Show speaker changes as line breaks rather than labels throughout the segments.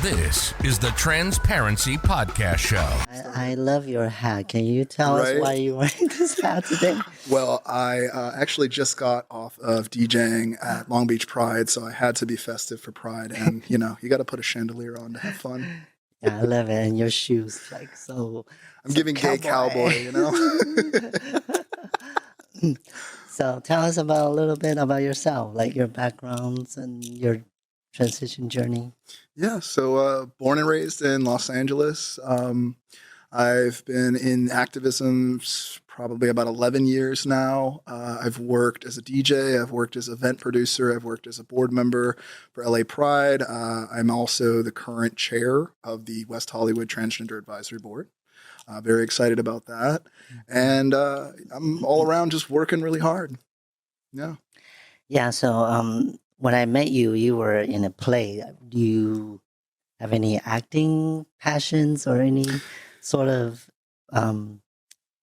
This is the Transparency Podcast Show.
I love your hat. Can you tell us why you're wearing this hat today?
Well, I actually just got off of DJing at Long Beach Pride, so I had to be festive for Pride. And, you got to put a chandelier on to have fun.
Yeah, I love it. And your shoes, so
I'm giving gay cowboy,
So tell us a little bit about yourself, like your backgrounds and your transition journey.
Yeah, so born and raised in Los Angeles. I've been in activism probably about 11 years now. I've worked as a DJ, I've worked as an event producer, I've worked as a board member for LA Pride. I'm also the current chair of the West Hollywood Transgender Advisory Board. Very excited about that. And I'm all around just working really hard. Yeah.
Yeah, so when I met you, you were in a play. Do you have any acting passions or any sort of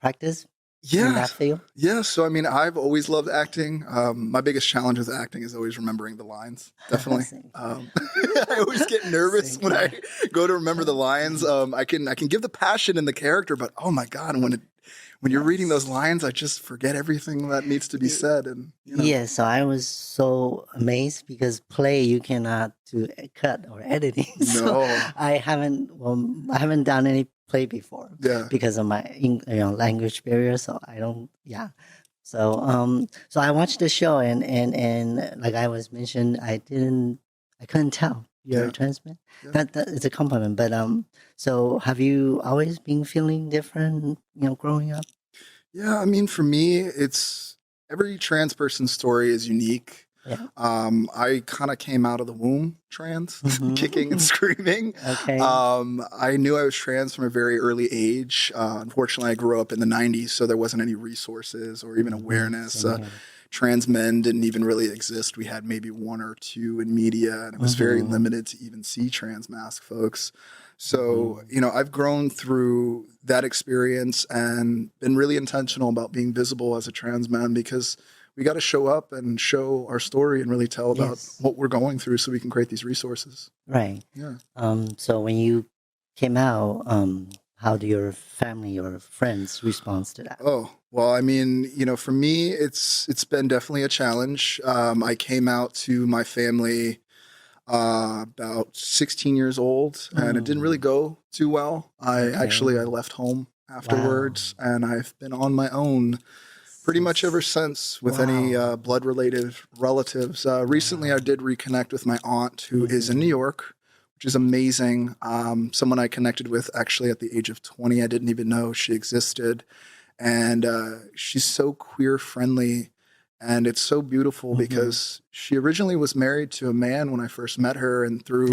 practice in that field?
Yeah. So, I've always loved acting. My biggest challenge with acting is always remembering the lines. Definitely. I always get nervous when I go to remember the lines. I can give the passion in the character, but oh my God, when you're reading those lines, I just forget everything that needs to be said. And
Yeah, so I was so amazed because play you cannot do cut or editing. So I haven't done any play before.
Yeah.
Because of my language barrier. So I don't. Yeah. So so I watched the show and like I was mentioned, I couldn't tell you're a trans man.
Yeah.
That is a compliment. But so have you always been feeling different? Growing up.
Yeah, for me, it's every trans person's story is unique.
Yeah.
I kind of came out of the womb trans, kicking and screaming.
Okay.
I knew I was trans from a very early age. Unfortunately, I grew up in the 90s, so there wasn't any resources or even awareness. Trans men didn't even really exist. We had maybe one or two in media, and it was very limited to even see trans mask folks. So, I've grown through that experience and been really intentional about being visible as a trans man because we got to show up and show our story and really tell about what we're going through so we can create these resources.
Right.
Yeah.
So when you came out, how do your family or friends respond to that?
Oh, well, for me, it's been definitely a challenge. I came out to my family about 16 years old, and it didn't really go too well. I left home afterwards, and I've been on my own pretty much ever since with any blood-related relatives. Recently, I did reconnect with my aunt who is in New York, which is amazing. Someone I connected with actually at the age of 20. I didn't even know she existed. And she's so queer-friendly. And it's so beautiful because she originally was married to a man when I first met her. And through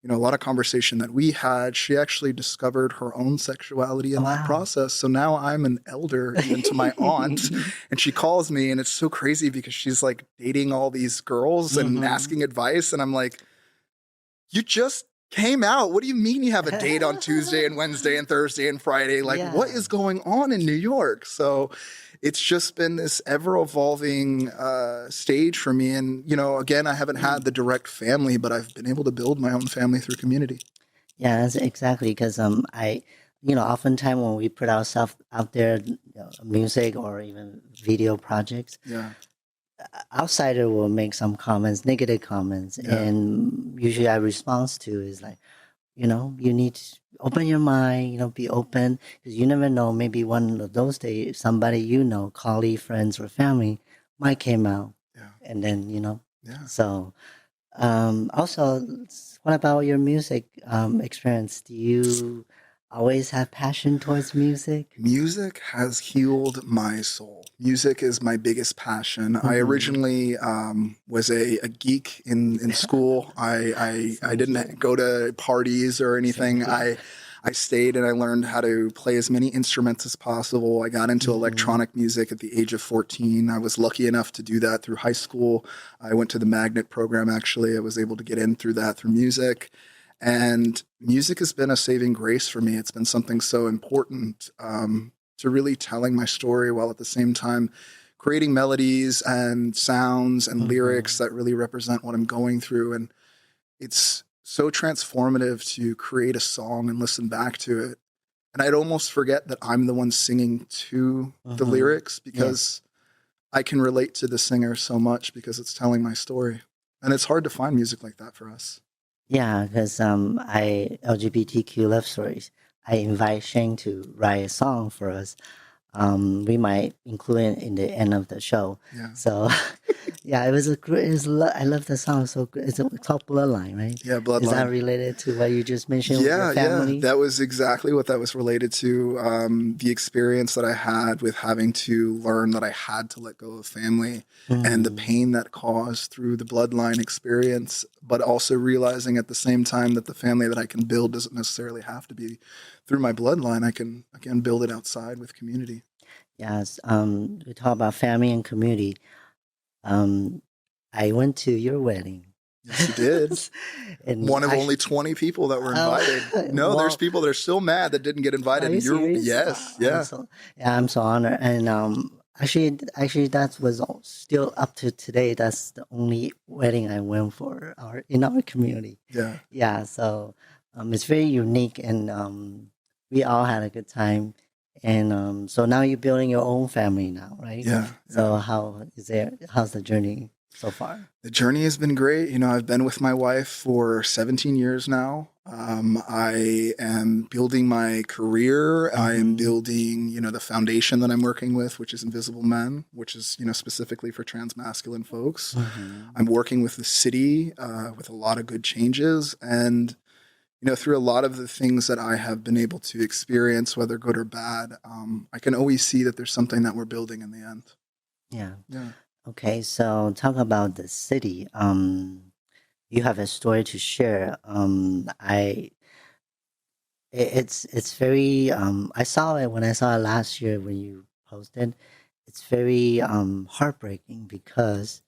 a lot of conversation that we had, she actually discovered her own sexuality in that process. So now I'm an elder even to my aunt, and she calls me, and it's so crazy because she's like dating all these girls and asking advice. And I'm like, you just came out. What do you mean you have a date on Tuesday and Wednesday and Thursday and Friday? Like, what is going on in New York? So it's just been this ever-evolving stage for me. And, again, I haven't had the direct family, but I've been able to build my own family through community.
Yeah, that's exactly because oftentimes when we put ourselves out there, music or even video projects, outsider will make some comments, negative comments, and usually our response to is like, you need to open your mind, be open, because you never know, maybe one of those days, somebody colleague, friends, or family might came out.
Yeah.
And then, So, also, what about your music experience? Do you always have passion towards music?
Music has healed my soul. Music is my biggest passion. I originally was a geek in school. I didn't go to parties or anything. I stayed and I learned how to play as many instruments as possible. I got into electronic music at the age of 14. I was lucky enough to do that through high school. I went to the magnet program, actually. I was able to get in through that through music. And music has been a saving grace for me. It's been something so important to really telling my story while at the same time creating melodies and sounds and lyrics that really represent what I'm going through. And it's so transformative to create a song and listen back to it. And I'd almost forget that I'm the one singing to the lyrics because I can relate to the singer so much because it's telling my story. And it's hard to find music like that for us.
Yeah, because I LGBTQ love stories. I invite Shane to write a song for us. We might include it in the end of the show.
Yeah.
So, yeah, it was a great. I love the song. So good. It's called Bloodline, right?
Yeah, Bloodline.
Is that related to what you just mentioned with your family?
Yeah, that was exactly what that was related to. The experience that I had with having to learn that I had to let go of family and the pain that caused through the bloodline experience, but also realizing at the same time that the family that I can build doesn't necessarily have to be through my bloodline. I can, again, build it outside with community.
Yes. We talk about family and community. I went to your wedding.
Yes, you did.
And
one of only 20 people that were invited. No,
well,
there's people that are still mad that didn't get invited.
Are you serious?
Yes, yeah.
I'm so honored. And actually, that was still up to today. That's the only wedding I went for in our community.
Yeah,
yeah. So it's very unique, and we all had a good time. And so now you're building your own family now, right?
Yeah.
So how's the journey so far?
The journey has been great. You know, I've been with my wife for 17 years now. I am building my career. I am building, the foundation that I'm working with, which is Invisible Men, which is, specifically for trans masculine folks. I'm working with the city with a lot of good changes. And, through a lot of the things that I have been able to experience, whether good or bad, I can always see that there's something that we're building in the end.
Yeah.
Yeah.
Okay, so talk about the city. You have a story to share. It's very. I saw it when I saw it last year when you posted. It's very heartbreaking because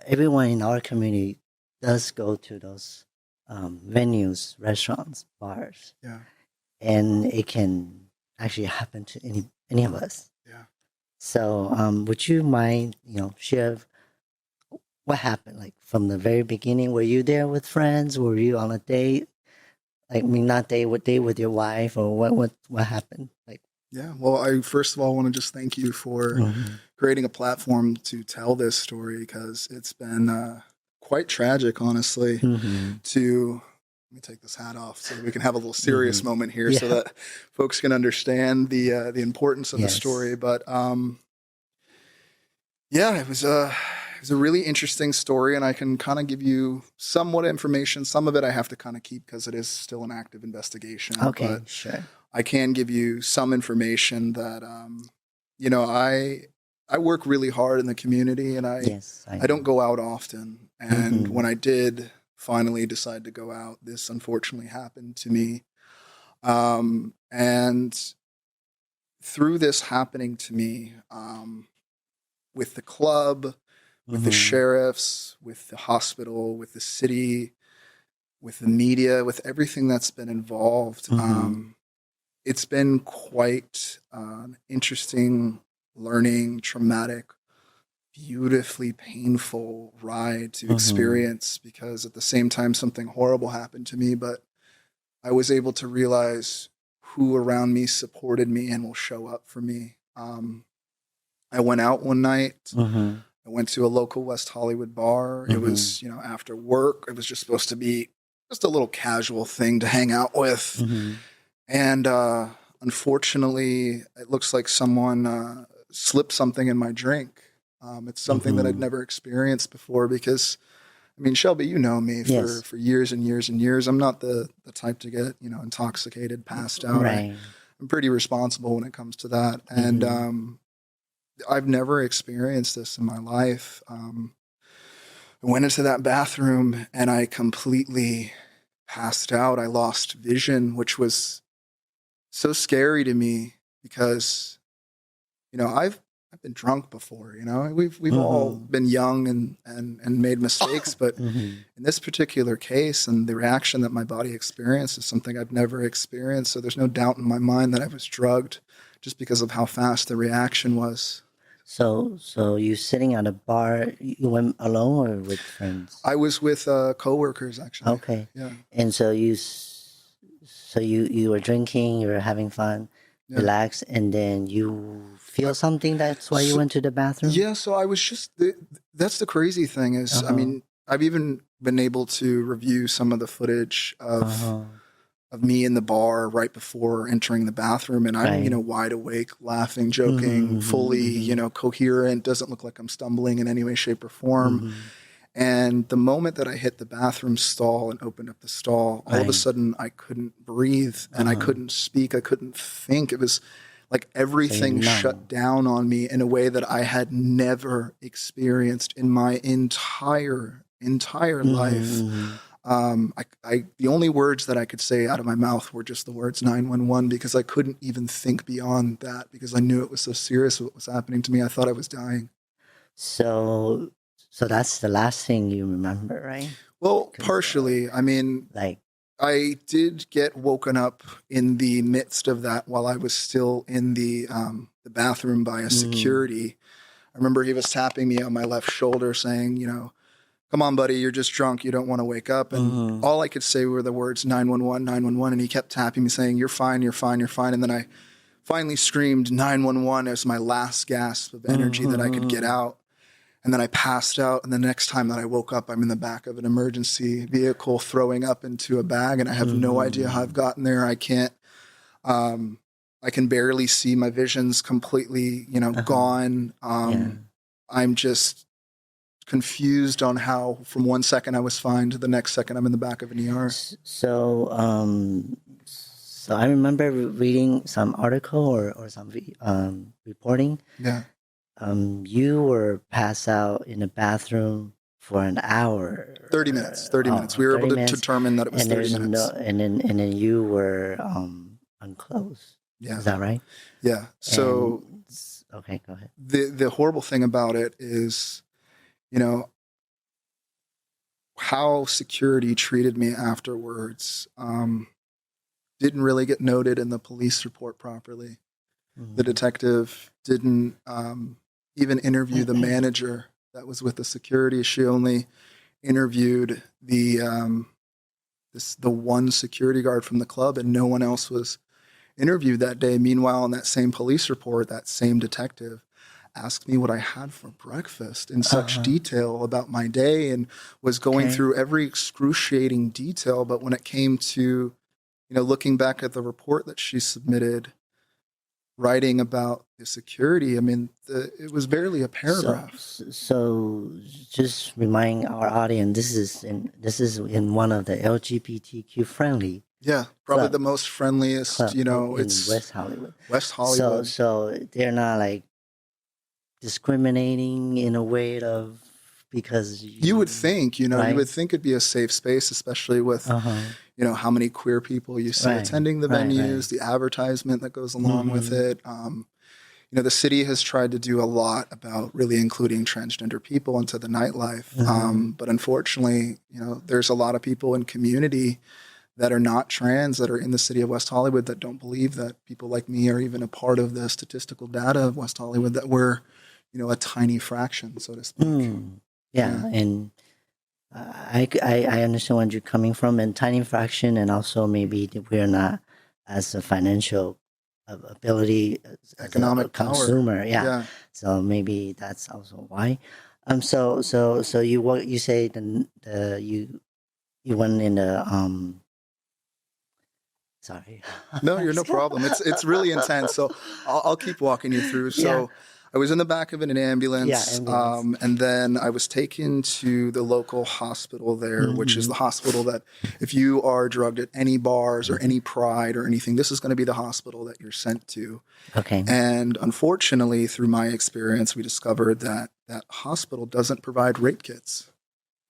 everyone in our community does go to those venues, restaurants, bars.
Yeah.
And it can actually happen to any of us.
Yeah.
So, would you mind, share what happened? Like from the very beginning, were you there with friends? Were you on a date? Like, I mean, not date with your wife, or what happened? Like,
yeah. Well, I first of all want to just thank you for creating a platform to tell this story because it's been quite tragic, honestly. Let me take this hat off so we can have a little serious moment here, so that folks can understand the importance of the story. But it was a really interesting story, and I can kind of give you somewhat information. Some of it I have to kind of keep because it is still an active investigation.
Okay,
but
sure.
I can give you some information that I work really hard in the community, and I don't go out often. And when I did finally decide to go out, this unfortunately happened to me. And through this happening to me, with the club, with the sheriffs, with the hospital, with the city, with the media, with everything that's been involved, it's been quite interesting, learning, traumatic, beautifully painful ride to experience, because at the same time something horrible happened to me, but I was able to realize who around me supported me and will show up for me. I went out one night. I went to a local West Hollywood bar. It was, after work. It was just supposed to be just a little casual thing to hang out with. And unfortunately, it looks like someone slipped something in my drink. It's something that I'd never experienced before because, I mean, Shelby, you know me for years and years and years. I'm not the type to get, intoxicated, passed out.
Right.
I'm pretty responsible when it comes to that. And I've never experienced this in my life. I went into that bathroom and I completely passed out. I lost vision, which was so scary to me because, I've been drunk before, we've all been young and made mistakes, but in this particular case and the reaction that my body experienced is something I've never experienced. So there's no doubt in my mind that I was drugged just because of how fast the reaction was.
So you sitting at a bar, you went alone or with friends?
I was with coworkers actually.
Okay.
Yeah.
And so you were drinking, you were having fun, relax, and then you feel something. That's why you went to the bathroom.
Yeah. So I was just. That's the crazy thing is, I mean, I've even been able to review some of the footage of me in the bar right before entering the bathroom, and I'm wide awake, laughing, joking, fully coherent. Doesn't look like I'm stumbling in any way, shape, or form. And the moment that I hit the bathroom stall and opened up the stall, all of a sudden I couldn't breathe and I couldn't speak. I couldn't think. It was like everything shut down on me in a way that I had never experienced in my entire life. The only words that I could say out of my mouth were just the words 911 because I couldn't even think beyond that because I knew it was so serious what was happening to me. I thought I was dying.
So that's the last thing you remember, right?
Well, partially. I mean, I did get woken up in the midst of that while I was still in the bathroom by a security. I remember he was tapping me on my left shoulder saying, come on, buddy, you're just drunk. You don't want to wake up. And all I could say were the words 911, 911. And he kept tapping me saying, you're fine, you're fine, you're fine. And then I finally screamed 911 as my last gasp of energy that I could get out. And then I passed out. And the next time that I woke up, I'm in the back of an emergency vehicle throwing up into a bag. And I have no idea how I've gotten there. I can't, I can barely see. My vision's completely, gone. I'm just confused on how from one second I was fine to the next second I'm in the back of an ER.
So I remember reading some article or some reporting.
Yeah.
You were passed out in the bathroom for an hour.
30 minutes. 30 minutes. We were able to determine that it was 30 minutes.
And then you were unclothed.
Yeah.
Is that right?
Yeah. So
okay, go ahead.
The horrible thing about it is, how security treated me afterwards didn't really get noted in the police report properly. The detective didn't even interview the manager that was with the security. She only interviewed the one security guard from the club, and no one else was interviewed that day. Meanwhile, in that same police report, that same detective asked me what I had for breakfast in such detail about my day and was going through every excruciating detail. But when it came to, looking back at the report that she submitted, writing about the security, I mean, it was barely a paragraph.
So just remind our audience, this is in one of the LGBTQ friendly.
Yeah, probably the most friendliest,
club
it's
West Hollywood.
West Hollywood.
So they're not like discriminating in a way of because
you would think, right? You would think it'd be a safe space, especially with how many queer people you see attending the venues, the advertisement that goes along with it. The city has tried to do a lot about really including transgender people into the nightlife. But unfortunately, there's a lot of people in community that are not trans that are in the city of West Hollywood that don't believe that people like me are even a part of the statistical data of West Hollywood, that we're, a tiny fraction, so to speak.
Yeah. And I understand where you're coming from, and tiny fraction, and also maybe we're not as a financial ability,
economic
as a consumer.
Power.
Yeah. So maybe that's also why. So you say you went in the Sorry.
No, you're no problem. It's really intense. So I'll keep walking you through. So I was in the back of an ambulance, and then I was taken to the local hospital there, which is the hospital that if you are drugged at any bars or any pride or anything, this is going to be the hospital that you're sent to.
Okay.
And unfortunately, through my experience, we discovered that that hospital doesn't provide rape kits.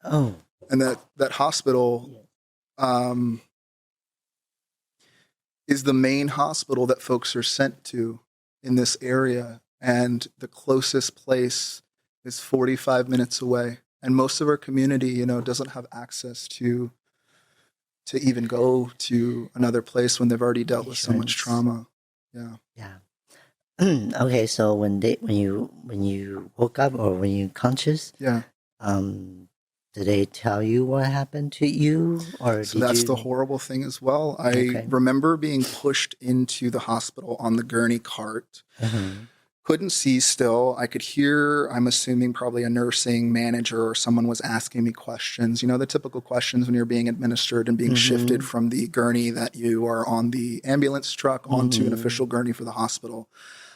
Oh.
And that hospital is the main hospital that folks are sent to in this area. And the closest place is 45 minutes away. And most of our community, doesn't have access to even go to another place when they've already dealt with so much trauma. Yeah.
Yeah. Okay, so when you woke up or when you conscious,
Yeah.
did they tell you what happened to you, or
So
did
that's the
you?
horrible thing as well. I
Okay.
remember being pushed into the hospital on the gurney cart.
Mm-hmm.
Couldn't see still. I could hear, I'm assuming probably a nursing manager or someone was asking me questions. You know, the typical questions when you're being administered and being shifted
Mm-hmm.
from the gurney that you are on the ambulance truck onto an
Mm-hmm.
official gurney for the hospital.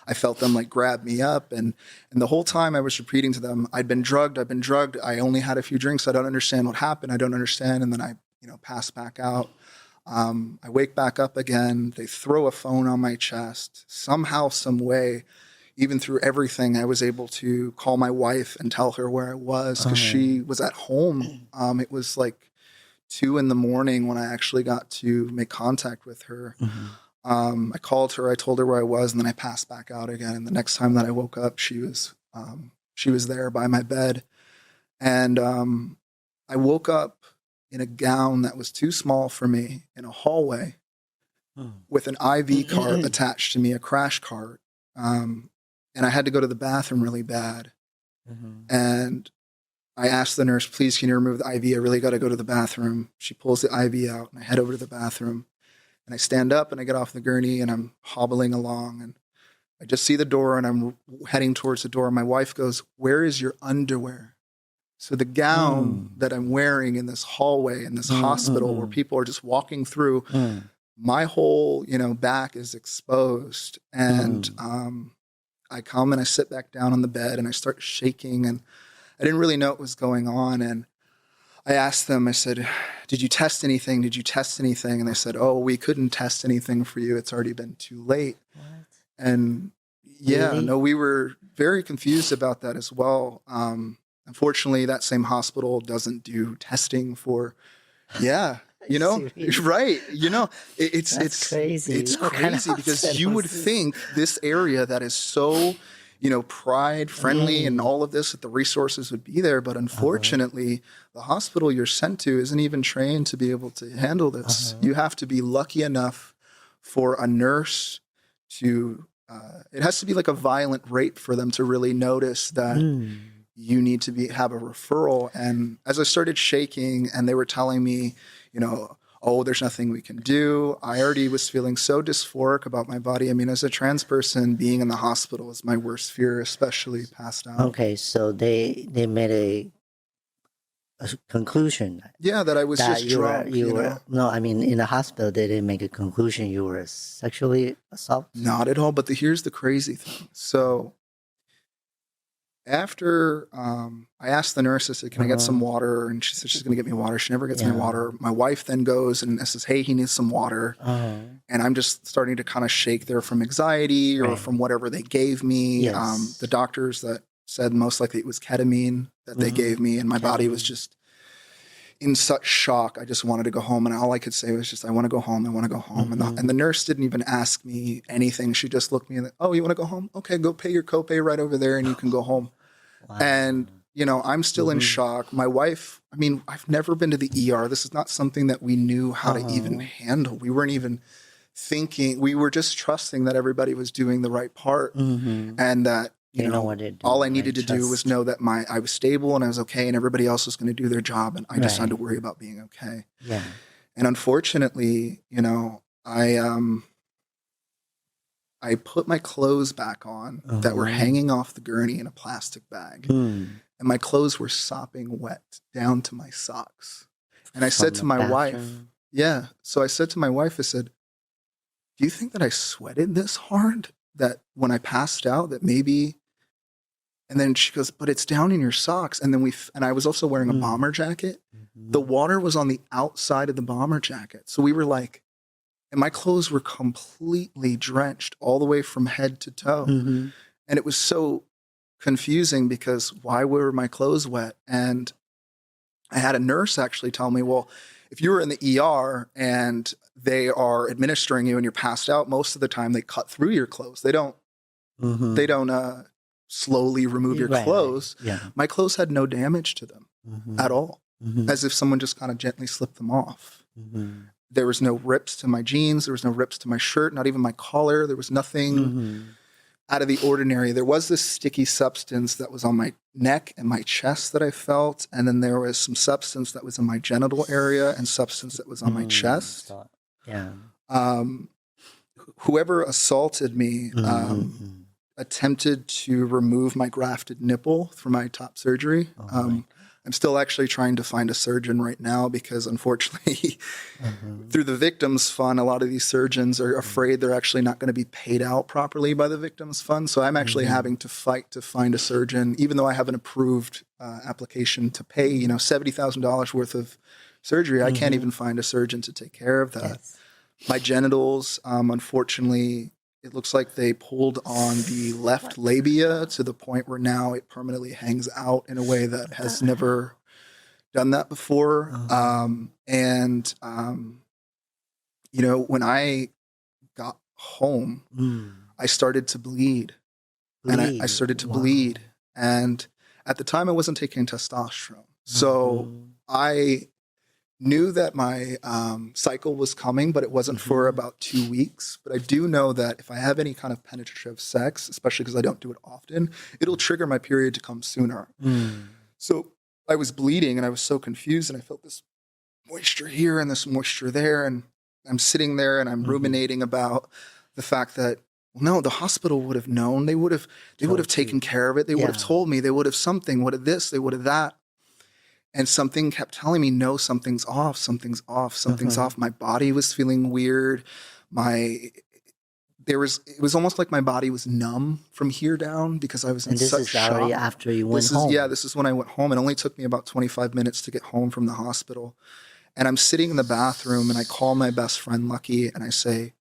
I felt them like grab me up. And the whole time I was repeating to them, I've been drugged. I only had a few drinks. I don't understand what happened. I don't understand. And then I, pass back out. I wake back up again. They throw a phone on my chest. Somehow, some way, even through everything, I was able to call my wife and tell her where I was because she was at home. It was like 2 a.m. when I actually got to make contact with her. I called her, I told her where I was, and then I passed back out again. And the next time that I woke up, she was there by my bed. And I woke up in a gown that was too small for me in a hallway with an IV cart attached to me, a crash cart. And I had to go to the bathroom really bad. And I asked the nurse, please, can you remove the IV? I really got to go to the bathroom. She pulls the IV out, and I head over to the bathroom. And I stand up, and I get off the gurney, and I'm hobbling along. And I just see the door, and I'm heading towards the door. My wife goes, where is your underwear? So the gown that I'm wearing in this hallway, in this hospital where people are just walking through, my whole, back is exposed. And I come and I sit back down on the bed and I start shaking, and I didn't really know what was going on. And I asked them, I said, did you test anything? Did you test anything? And they said, oh, we couldn't test anything for you. It's already been too late.
What?
And
Really?
no, we were very confused about that as well. Unfortunately, that same hospital doesn't do testing for,
Serious?
right.
That's crazy.
It's
What kind of
crazy because
hospital
you would
is this?
think this area that is so, pride friendly and all of this, that the resources would be there. But unfortunately, the hospital you're sent to isn't even trained to be able to handle this. You have to be lucky enough for a nurse to, it has to be like a violent rape for them to really notice that you need to have a referral. And as I started shaking and they were telling me, oh, there's nothing we can do, I already was feeling so dysphoric about my body. I mean, as a trans person, being in the hospital is my worst fear, especially passed out.
Okay, so they made a conclusion
Yeah, that I was
that
just drunk,
no, I mean in the hospital they didn't make a conclusion you were sexually assaulted.
Not at all. But here's the crazy thing. So after I asked the nurse, I said, can I get some water? And she said she's going to get me water. She never gets me water. My wife then goes and says, hey, he needs some water. And I'm just starting to kind of shake there from anxiety or from whatever they gave me.
Yes.
The doctors that said most likely it was ketamine that they gave me. And my body was just in such shock. I just wanted to go home. And all I could say was just, I want to go home. I want to go home. And the nurse didn't even ask me anything. She just looked at me and, oh, you want to go home? Okay, go pay your copay right over there and you can go home. Wow. And, I'm still in shock. My wife, I mean, I've never been to the ER. This is not something that we knew how to even handle. We weren't even thinking. We were just trusting that everybody was doing the right part. And that, all I needed to do was know that I was stable and I was okay and everybody else was going to do their job. And I just had to worry about being okay.
Yeah.
And unfortunately, I put my clothes back on that were hanging off the gurney in a plastic bag. And my clothes were sopping wet down to my socks. And I said to my wife, so I said to my wife, I said, do you think that I sweated this hard that when I passed out that maybe... And then she goes, but it's down in your socks. And then and I was also wearing a bomber jacket. The water was on the outside of the bomber jacket. So we were like, and my clothes were completely drenched all the way from head to toe. And it was so confusing because why were my clothes wet? And I had a nurse actually tell me, well, if you were in the ER and they are administering you and you're passed out, most of the time they cut through your clothes. They don't slowly remove your clothes. Yeah. My clothes had no damage to them at all, as if someone just kind of gently slipped them off. There was no rips to my jeans. There was no rips to my shirt, not even my collar. There was nothing. out of the ordinary. There was this sticky substance that was on my neck and my chest that I felt, and then there was some substance that was in my genital area and substance that was on my chest.
Yeah.
Whoever assaulted me attempted to remove my grafted nipple from my top surgery. I'm still actually trying to find a surgeon right now because, unfortunately, through the victims fund, a lot of these surgeons are afraid they're actually not going to be paid out properly by the victims fund. So I'm actually having to fight to find a surgeon, even though I have an approved application to pay, $70,000 worth of surgery. I can't even find a surgeon to take care of that.
Yes.
My genitals, unfortunately, it looks like they pulled on the left labia to the point where now it permanently hangs out in a way that has never done that before. When I got home, I started to bleed. And I started to bleed. And at the time, I wasn't taking testosterone. So I knew that my cycle was coming, but it wasn't for about 2 weeks. But I do know that if I have any kind of penetrative sex, especially because I don't do it often, it'll trigger my period to come sooner. So I was bleeding and I was so confused, and I felt this moisture here and this moisture there. And I'm sitting there and I'm ruminating about the fact that, well, no, the hospital would have known. They would have taken care of it. They would have told me. They would have something. Would have this. They would have that. And something kept telling me, no, something's off, something's off, something's off. My body was feeling weird. It was almost like my body was numb from here down because I was in such shock.
And this is already after you went home.
This is when I went home. It only took me about 25 minutes to get home from the hospital. And I'm sitting in the bathroom and I call my best friend Lucky and I say,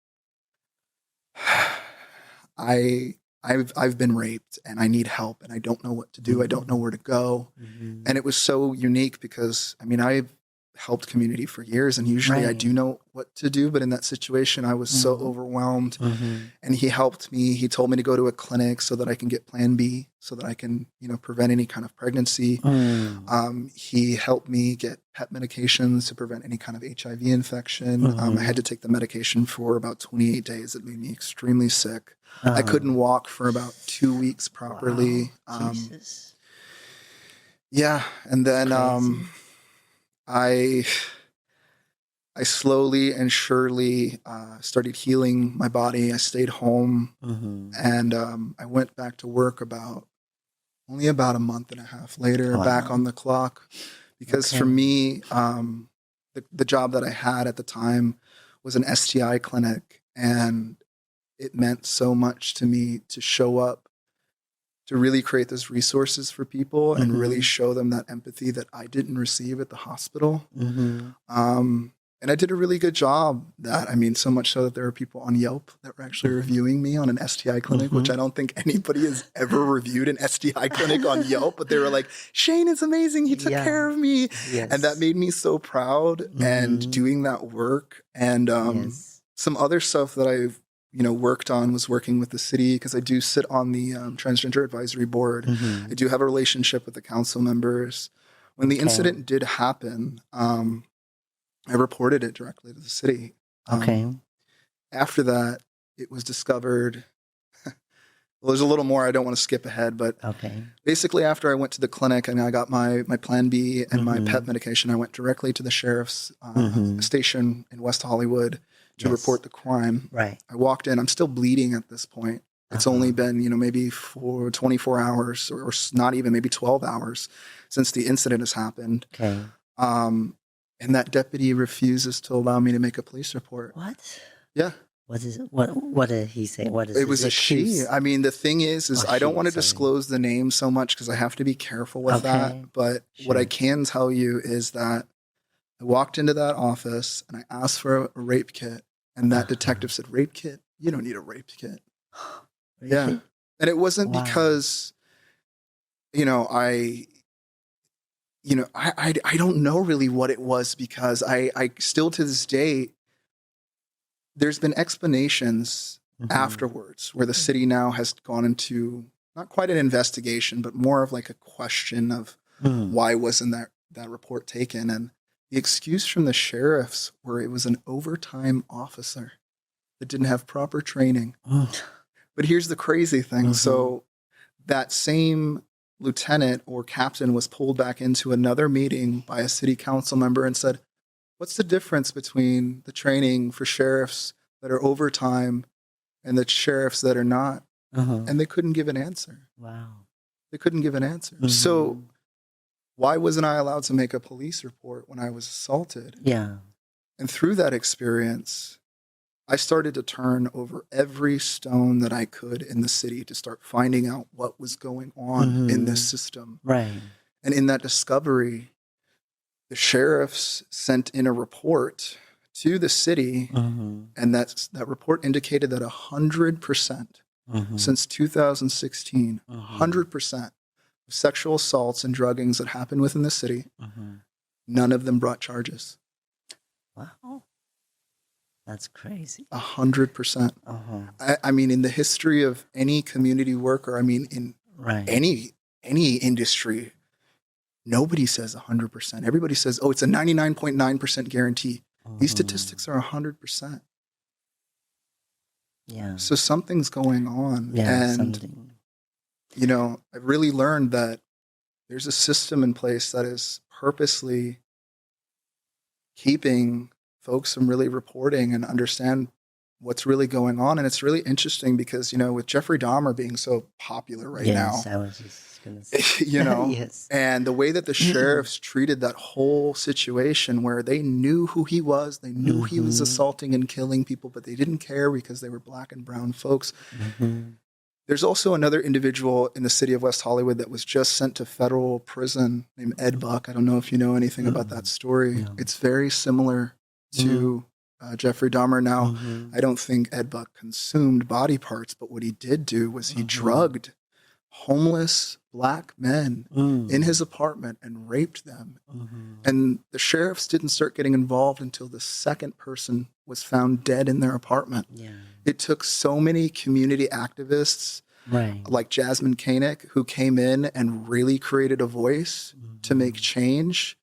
I've been raped and I need help and I don't know what to do. I don't know where to go. And it was so unique because, I've helped community for years and usually I do know what to do. But in that situation, I was so overwhelmed and he helped me. He told me to go to a clinic so that I can get Plan B so that I can, prevent any kind of pregnancy. He helped me get PEP medications to prevent any kind of HIV infection. I had to take the medication for about 28 days. It made me extremely sick. I couldn't walk for about 2 weeks properly.
Jesus.
Yeah. And then I slowly and surely started healing my body. I stayed home and I went back to work only about a month and a half later, back on the clock. Because for me, the job that I had at the time was an STI clinic, and it meant so much to me to show up, to really create those resources for people and really show them that empathy that I didn't receive at the hospital. And I did a really good job so much so that there were people on Yelp that were actually reviewing me on an STI clinic, which I don't think anybody has ever reviewed an STI clinic on Yelp, but they were like, Shane is amazing. He took care of me. Yes. And that made me so proud and doing that work. And some other stuff that I've worked on was working with the city because I do sit on the Transgender Advisory Board. I do have a relationship with the council members. When the incident did happen, I reported it directly to the city. After that, it was discovered. Well, there's a little more. I don't want to skip ahead, but basically after I went to the clinic and I got my Plan B and my PEP medication, I went directly to the sheriff's station in West Hollywood to report the crime. Right. I walked in. I'm still bleeding at this point. It's only been, maybe for 24 hours or not even, maybe 12 hours since the incident has happened. And that deputy refuses to allow me to make a police report.
What?
Yeah.
What is it? What did he say? What is
it? Was a she. The thing is I don't want to disclose the name so much because I have to be careful with that. But what I can tell you is that I walked into that office and I asked for a rape kit. And that detective said, rape kit? You don't need a rape kit. Really? Yeah. And it wasn't because, I don't know really what it was because I still to this day, there's been explanations afterwards where the city now has gone into not quite an investigation, but more of like a question of why wasn't that report taken? And the excuse from the sheriffs were it was an overtime officer that didn't have proper training. But here's the crazy thing. So that same lieutenant or captain was pulled back into another meeting by a city council member and said, what's the difference between the training for sheriffs that are overtime and the sheriffs that are not? And they couldn't give an answer.
Wow.
They couldn't give an answer. So why wasn't I allowed to make a police report when I was assaulted?
Yeah.
And through that experience, I started to turn over every stone that I could in the city to start finding out what was going on in this system.
Right.
And in that discovery, the sheriffs sent in a report to the city, and that report indicated that 100% since 2016, 100% of sexual assaults and druggings that happened within the city, none of them brought charges.
Wow. That's crazy.
100%. I mean, in the history of any community worker, I mean, in any industry, nobody says 100%. Everybody says, oh, it's a 99.9% guarantee. These statistics are 100%.
Yeah.
So something's going on.
Yeah,
And, you know, I've really learned that there's a system in place that is purposely keeping folks from really reporting and understand what's really going on. And it's really interesting because, you know, with Jeffrey Dahmer being so popular right now,
I was just going to say.
you know, and the way that the sheriffs treated that whole situation where they knew who he was, they knew he was assaulting and killing people, but they didn't care because they were black and brown folks. There's also another individual in the city of West Hollywood that was just sent to federal prison named Ed Buck. I don't know if you know anything about that story. It's very similar to Jeffrey Dahmer. Now, I don't think Ed Buck consumed body parts, but what he did do was he drugged homeless black men in his apartment and raped them. And the sheriffs didn't start getting involved until the second person was found dead in their apartment. It took so many community activists like Jasmine Koenig who came in and really created a voice to make change.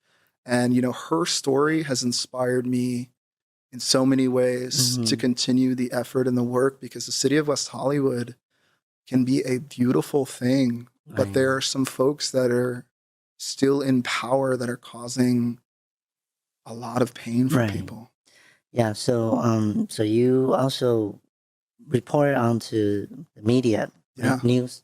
And, you know, her story has inspired me in so many ways to continue the effort and the work, because the city of West Hollywood can be a beautiful thing, but there are some folks that are still in power that are causing a lot of pain for people.
Yeah. So, so you also report onto the media, news,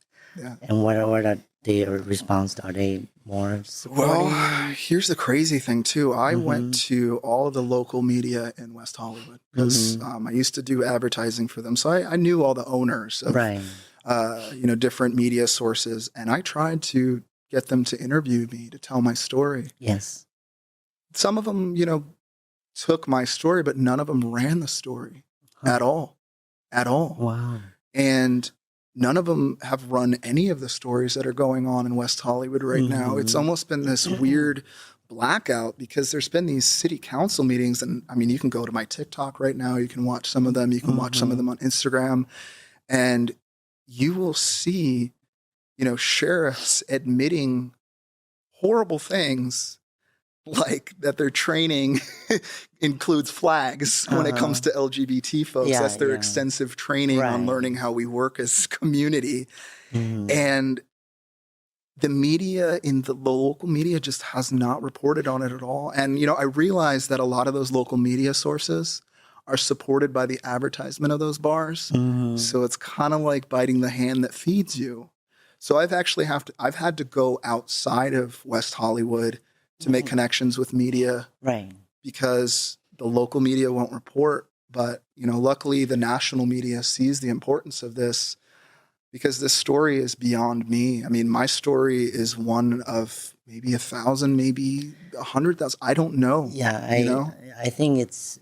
and what are their response? Are they more supporting?
Well, here's the crazy thing too. I went to all of the local media in West Hollywood because I used to do advertising for them, so I knew all the owners of you know, different media sources, and I tried to get them to interview me to tell my story.
Yes.
Some of them, you know, took my story, but none of them ran the story at all.
Wow.
And none of them have run any of the stories that are going on in West Hollywood right now. It's almost been this weird blackout because there's been these city council meetings. And I mean, you can go to my TikTok right now. You can watch some of them. You can watch some of them on Instagram. And you will see, you know, sheriffs admitting horrible things, like that their training includes flags when it comes to LGBT folks. That's their extensive training on learning how we work as a community. And the media in the local media just has not reported on it at all. And, you know, I realize that a lot of those local media sources are supported by the advertisement of those bars. So it's kind of like biting the hand that feeds you. So I've had to go outside of West Hollywood to make connections with media, because the local media won't report. But, you know, luckily the national media sees the importance of this, because this story is beyond me. I mean, my story is one of maybe 1,000, maybe 100,000. I don't know.
Yeah, I think it's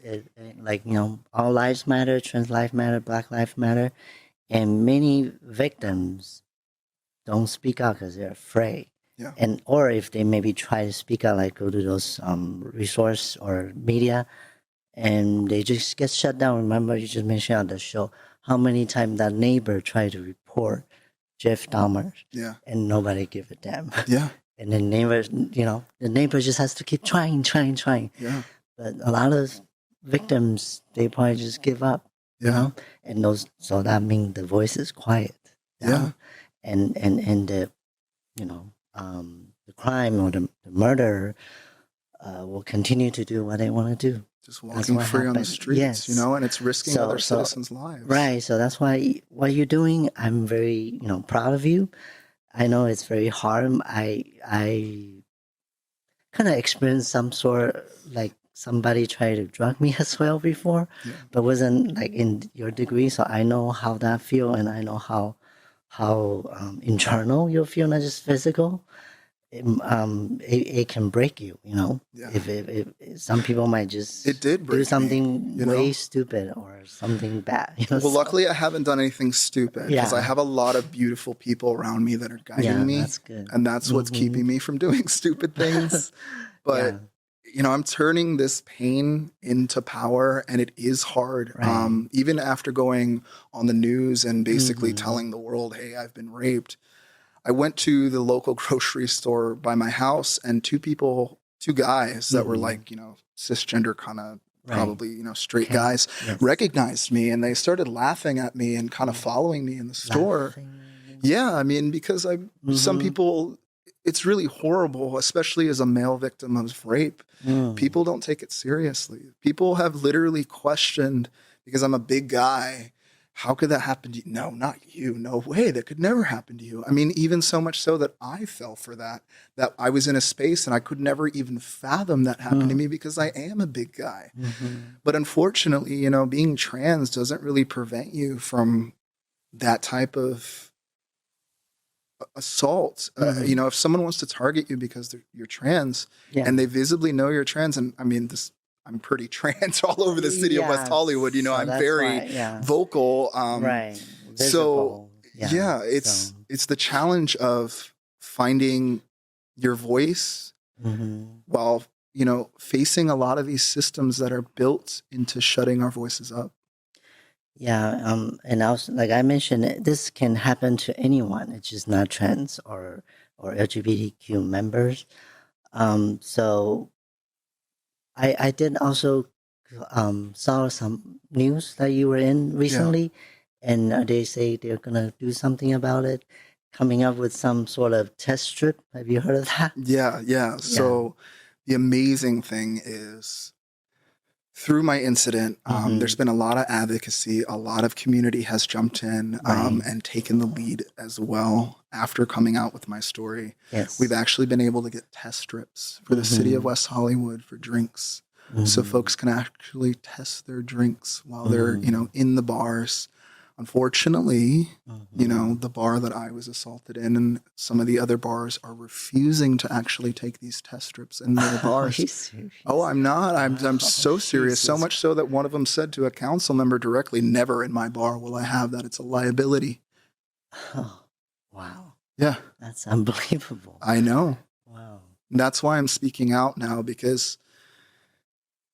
like, you know, all lives matter, trans lives matter, black lives matter, and many victims don't speak out because they're afraid. And or if they maybe try to speak out, like go to those resource or media, and they just get shut down. Remember, you just mentioned on the show how many times that neighbor tried to report Jeff Dahmer, and nobody give a damn. And then neighbors, you know, the neighbor just has to keep trying. But a lot of victims, they probably just give up. you know, and so that means the voice is quiet down, and the, you know, the crime or the murder will continue to do what they want to do.
Just walking free on the streets, you know, and it's risking other citizens' lives.
Right. So that's why what you're doing, I'm very, you know, proud of you. I know it's very hard. I kind of experienced some sort, like somebody tried to drug me as well before, but wasn't like in your degree. So I know how that feel, and I know how internal you feel, not just physical. It can break you, you know. If some people might just do something way stupid or something bad, you know.
Well, luckily I haven't done anything stupid because I have a lot of beautiful people around me that are guiding me.
That's good.
And that's what's keeping me from doing stupid things. But you know, I'm turning this pain into power, and it is hard.
Right.
Even after going on the news and basically telling the world, hey, I've been raped. I went to the local grocery store by my house, and two guys that were like, you know, cisgender kind of probably, you know, straight guys recognized me, and they started laughing at me and kind of following me in the store. Yeah. I mean, because some people, it's really horrible, especially as a male victim of rape. People don't take it seriously. People have literally questioned, because I'm a big guy, how could that happen to you? No, not you. No way. That could never happen to you. I mean, even so much so that I fell for that I was in a space and I could never even fathom that happened to me because I am a big guy. But unfortunately, you know, being trans doesn't really prevent you from that type of assault. You know, if someone wants to target you because you're trans and they visibly know you're trans, and I mean, I'm pretty trans all over the city of West Hollywood. You know, so I'm very vocal.
Right.
So it's the challenge of finding your voice while, you know, facing a lot of these systems that are built into shutting our voices up.
Yeah. And also, like I mentioned, this can happen to anyone. It's just not trans or LGBTQ members. So I did also saw some news that you were in recently, and they say they're gonna do something about it, coming up with some sort of test strip. Have you heard of that?
Yeah. So the amazing thing is, through my incident, there's been a lot of advocacy. A lot of community has jumped in and taken the lead as well. After coming out with my story, we've actually been able to get test strips for the city of West Hollywood for drinks. So folks can actually test their drinks while they're, you know, in the bars. Unfortunately, you know, the bar that I was assaulted in and some of the other bars are refusing to actually take these test strips in their bars. Oh, I'm not. I'm so serious. So much so that one of them said to a council member directly, never in my bar will I have that. It's a liability.
Oh, wow.
Yeah.
That's unbelievable.
I know.
Wow.
That's why I'm speaking out now, because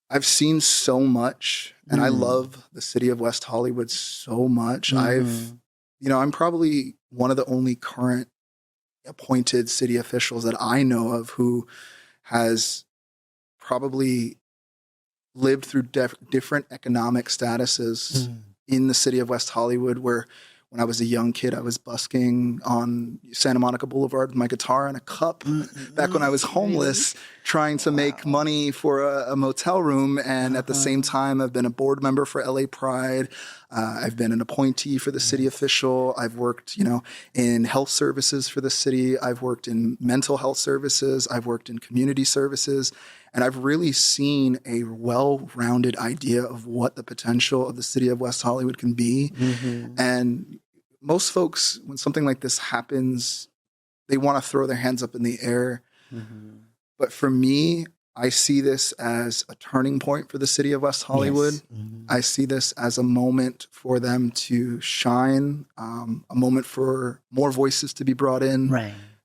I've seen so much, and I love the city of West Hollywood so much. You know, I'm probably one of the only current appointed city officials that I know of who has probably lived through different economic statuses in the city of West Hollywood, where when I was a young kid, I was busking on Santa Monica Boulevard with my guitar and a cup back when I was homeless, trying to make money for a motel room. And at the same time, I've been a board member for LA Pride. I've been an appointee for the city official. I've worked, you know, in health services for the city. I've worked in mental health services. I've worked in community services. And I've really seen a well-rounded idea of what the potential of the city of West Hollywood can be. And most folks, when something like this happens, they want to throw their hands up in the air. But for me, I see this as a turning point for the city of West Hollywood. I see this as a moment for them to shine, a moment for more voices to be brought in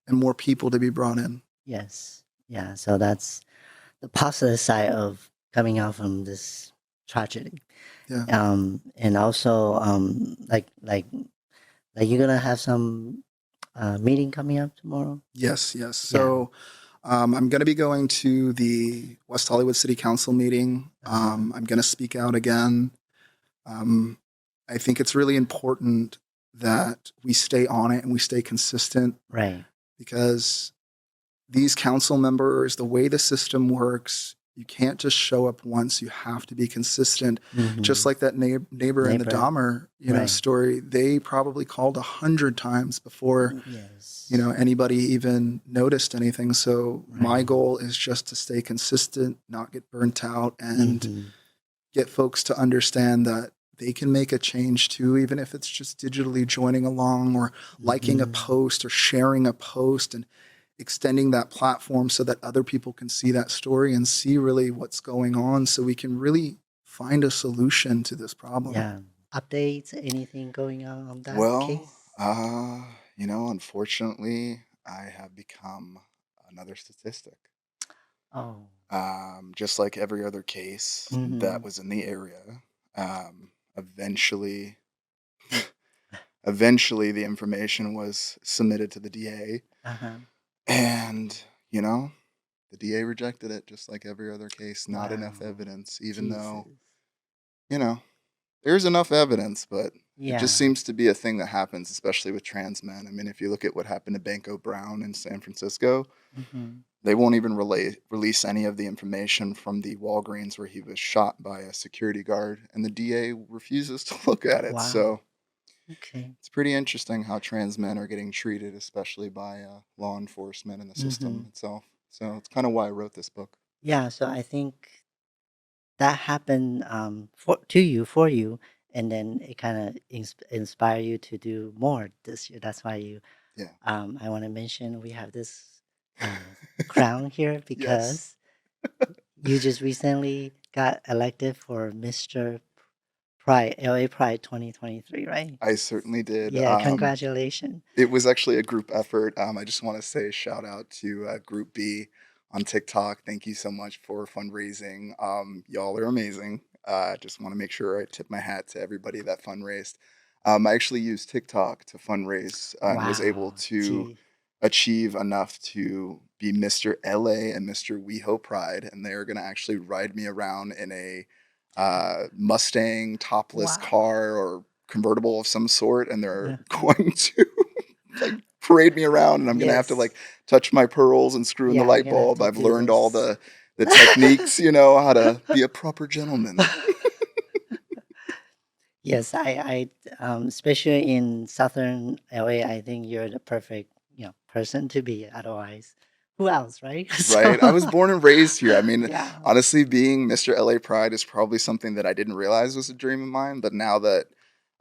and more people to be brought in.
Yes. Yeah. So that's the positive side of coming out from this tragedy. And also, like you're gonna have some meeting coming up tomorrow.
Yes. So I'm going to be going to the West Hollywood City Council meeting. I'm going to speak out again. I think it's really important that we stay on it and we stay consistent,
Right.
because these council members, the way the system works, you can't just show up once. You have to be consistent. Just
Mm-hmm.
like that neighbor in the
Neighbor.
Dahmer,
Right.
story, they probably called 100 times before,
Yes.
anybody even noticed anything. So my
Right.
goal is just to stay consistent, not get burnt out, and
Mm-hmm.
get folks to understand that they can make a change too, even if it's just digitally joining along or liking a
Mm-hmm.
post or sharing a post, and extending that platform so that other people can see that story and see really what's going on, so we can really find a solution to this problem.
Yeah. Updates, anything going on that
Well,
case?
unfortunately, I have become another statistic.
Oh.
Just like every other case
Mm-hmm.
that was in the area, eventually, eventually the information was submitted to the DA,
Uh-huh.
and you know, the DA rejected it, just like every other case. Not enough
Wow.
evidence, even though
Jesus.
you know there's enough evidence, but it just
Yeah.
seems to be a thing that happens, especially with trans men. I mean, if you look at what happened to Banco Brown in San Francisco,
Mm-hmm.
they won't even release any of the information from the Walgreens where he was shot by a security guard, and the DA refuses to look at it.
Wow.
So
Okay.
it's pretty interesting how trans men are getting treated, especially by law enforcement and the
Mm-hmm.
system itself. So it's kind of why I wrote this book.
Yeah, so I think that happened for you, and then it kind of inspire you to do more this year. That's why you
Yeah.
I want to mention we have this crown here
Yes.
because you just recently got elected for Mr. Pride, LA Pride 2023, right?
I certainly did.
Yeah, congratulations.
It was actually a group effort. I just want to say shout out to Group B on TikTok. Thank you so much for fundraising. Y'all are amazing. Just want to make sure I tip my hat to everybody that fundraised. I actually used TikTok to fundraise and was able
Wow.
to
Gee.
achieve enough to be Mr. LA and Mr. WeHo Pride, and they're gonna actually ride me around in a Mustang topless
Wow.
car or convertible of some sort, and they're
Uh-huh.
going to like parade me around, and I'm gonna have to
Yes.
like touch my pearls and screw in the
Yeah, you're
light
gonna have
bulb.
to
I've
do
learned all
this.
the techniques, how to be a proper gentleman.
Yes, especially in Southern LA, I think you're the perfect, person to be. Otherwise, who else, right? So,
Right? I was born and raised here. I mean,
yeah.
honestly, being Mr. LA Pride is probably something that I didn't realize was a dream of mine, but now that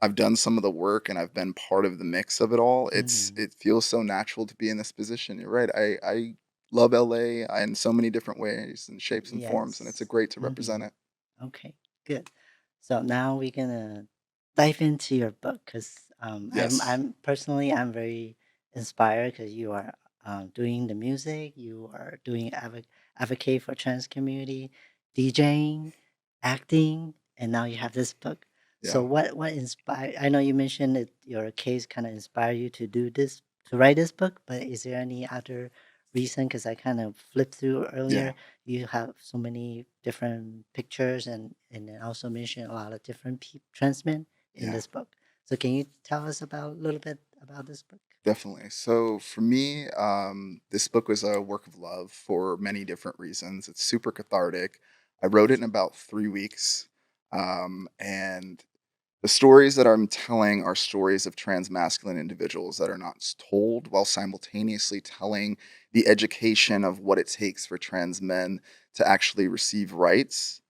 I've done some of the work and I've been part of the mix of it all,
Hmm.
it feels so natural to be in this position. You're right. I love LA in so many different ways and shapes and forms, and it's a
Yes.
great to
Hmm.
represent it.
Okay, good. So now we're gonna dive into your book because
Yes.
I'm very inspired because you are doing the music, you are doing advocate for trans community, DJing, acting, and now you have this book. So
Yeah.
what inspired? I know you mentioned that your case kind of inspired you to do this to write this book, but is there any other reason? Because I kind of flipped through
Yeah.
earlier, you have so many different pictures and then also mention a lot of different trans men in
Yeah.
this book. So can you tell us about a little bit about this book?
Definitely. So for me, this book was a work of love for many different reasons. It's super cathartic. I wrote it in about 3 weeks. And the stories that I'm telling are stories of trans masculine individuals that are not told, while simultaneously telling the education of what it takes for trans men to actually receive rights.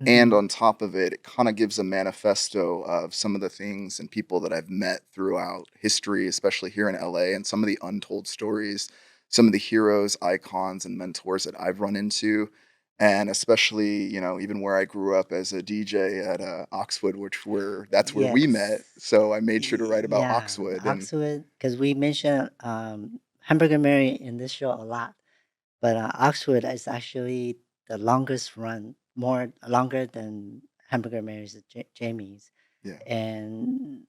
And
Mm-hmm.
on top of it, it kind of gives a manifesto of some of the things and people that I've met throughout history, especially here in LA, and some of the untold stories, some of the heroes, icons, and mentors that I've run into. And especially, even where I grew up as a DJ at Oxwood, that's where we met.
Yes.
So I made sure to write about
Yeah,
Oxwood. And
Oxford, because we mentioned Hamburger Mary in this show a lot, but Oxford is actually the longest run, more longer than Hamburger Mary's at Jamie's.
yeah,
And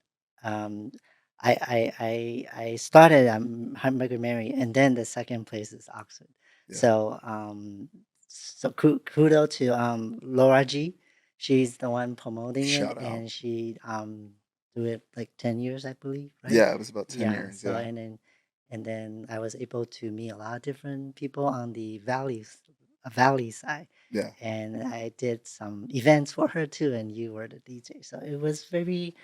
um, I started Hamburger Mary, and then the second place is Oxford.
yeah,
So kudos to Laura G. she's the one promoting it,
Shout out.
and she do it like 10 years, I believe, right?
Yeah, it was about 10
Yeah.
years.
So
Yeah.
and then I was able to meet a lot of different people on the valley side,
Yeah.
and I did some events for her too, and you were the DJ. So it was very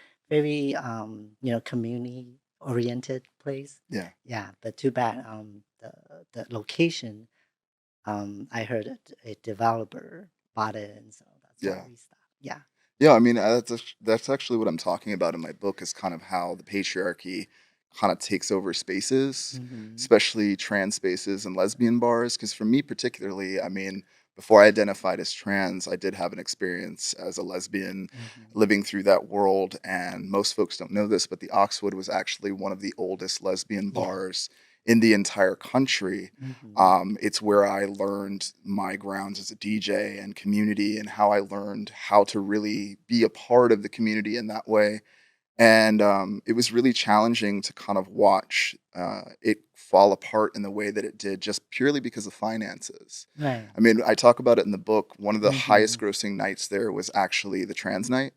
community oriented place.
Yeah.
Yeah, but too bad the location, I heard a developer bought it, and so that's why
Yeah.
we stopped. Yeah.
Yeah, I mean, that's actually what I'm talking about in my book is kind of how the patriarchy kind of takes over spaces,
Mm-hmm.
especially trans spaces and lesbian bars. Because for me particularly, I mean, before I identified as trans, I did have an experience as a lesbian
Mm-hmm.
living through that world. And most folks don't know this, but the Oxwood was actually one of the oldest lesbian
Yeah.
bars in the entire country.
Mm-hmm.
It's where I learned my grounds as a DJ and community and how I learned how to really be a part of the community in that way. And it was really challenging to kind of watch it fall apart in the way that it did just purely because of finances.
Right.
I mean, I talk about it in the book. One of the
Mm-hmm.
highest grossing nights there was actually the trans night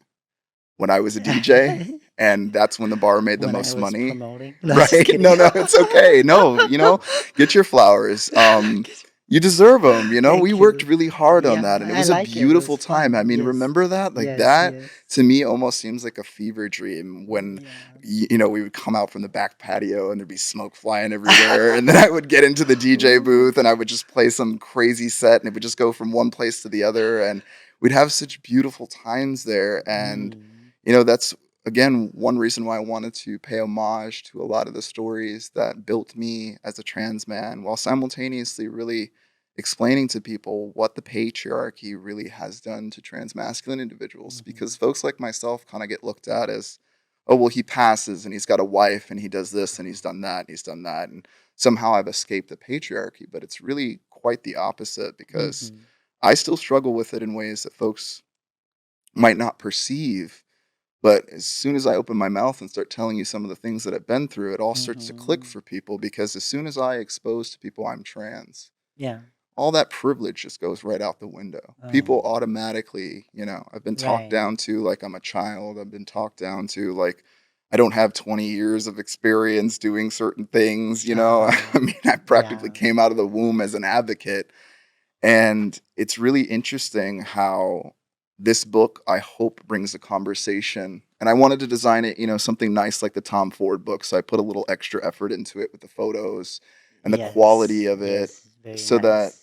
when I was a DJ. And that's when the bar made the
When I
most
was
money.
promoting. No, just
Right?
kidding.
No, no, it's okay. No, get your flowers. You deserve them. We
Thank
worked
you.
really hard on
Yeah,
that, and it
I
was a
like it. It
beautiful
was
time. I
fun.
mean,
Yes.
remember that? Like
Yes,
that
yes.
to me almost seems like a fever dream when
Yeah.
we would come out from the back patio and there'd be smoke flying everywhere, and then I would get into the DJ
Ooh.
booth and I would just play some crazy set, and it would just go from one place to the other, and we'd have such beautiful times there, and
Mm.
that's again one reason why I wanted to pay homage to a lot of the stories that built me as a trans man while simultaneously really explaining to people what the patriarchy really has done to trans masculine individuals,
Mm-hmm.
because folks like myself kind of get looked at as, oh well, he passes and he's got a wife and he does this and he's done that and he's done that, and somehow I've escaped the patriarchy. But it's really quite the opposite, because
Mm-hmm.
I still struggle with it in ways that folks might not perceive. But as soon as I open my mouth and start telling you some of the things that I've been through, it all starts to click
Mm-hmm.
for people, because as soon as I expose to people I'm trans,
Yeah.
all that privilege just goes right out the window. People
Oh.
automatically, I've been talked
Right.
down to like I'm a child. I've been talked down to like I don't have 20 years of experience doing certain things. I
Uh-huh.
mean, I practically
Yeah.
came out of the womb as an advocate. And it's really interesting how this book, I hope, brings a conversation. And I wanted to design it, something nice like the Tom Ford book. So I put a little extra effort into it with the photos and the quality
Yes.
of it,
Yes. Very
so that
nice.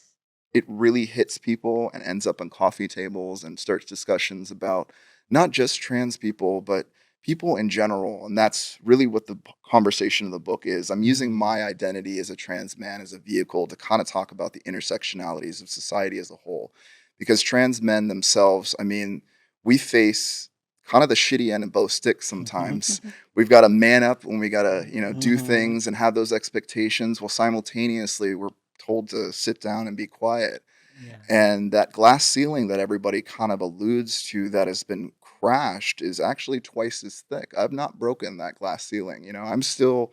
it really hits people and ends up on coffee tables and starts discussions about not just trans people, but people in general. And that's really what the conversation of the book is. I'm using
Mm-hmm.
my identity as a trans man as a vehicle to kind of talk about the intersectionalities of society as a whole. Because trans men themselves, I mean, we face kind of the shitty end of both sticks sometimes. We've got to man up when we got to, do
Mm-hmm.
things and have those expectations, while simultaneously we're told to sit down and be quiet.
Yeah.
And that glass ceiling that everybody kind of alludes to that has been crashed is actually twice as thick. I've not broken that glass ceiling. I'm still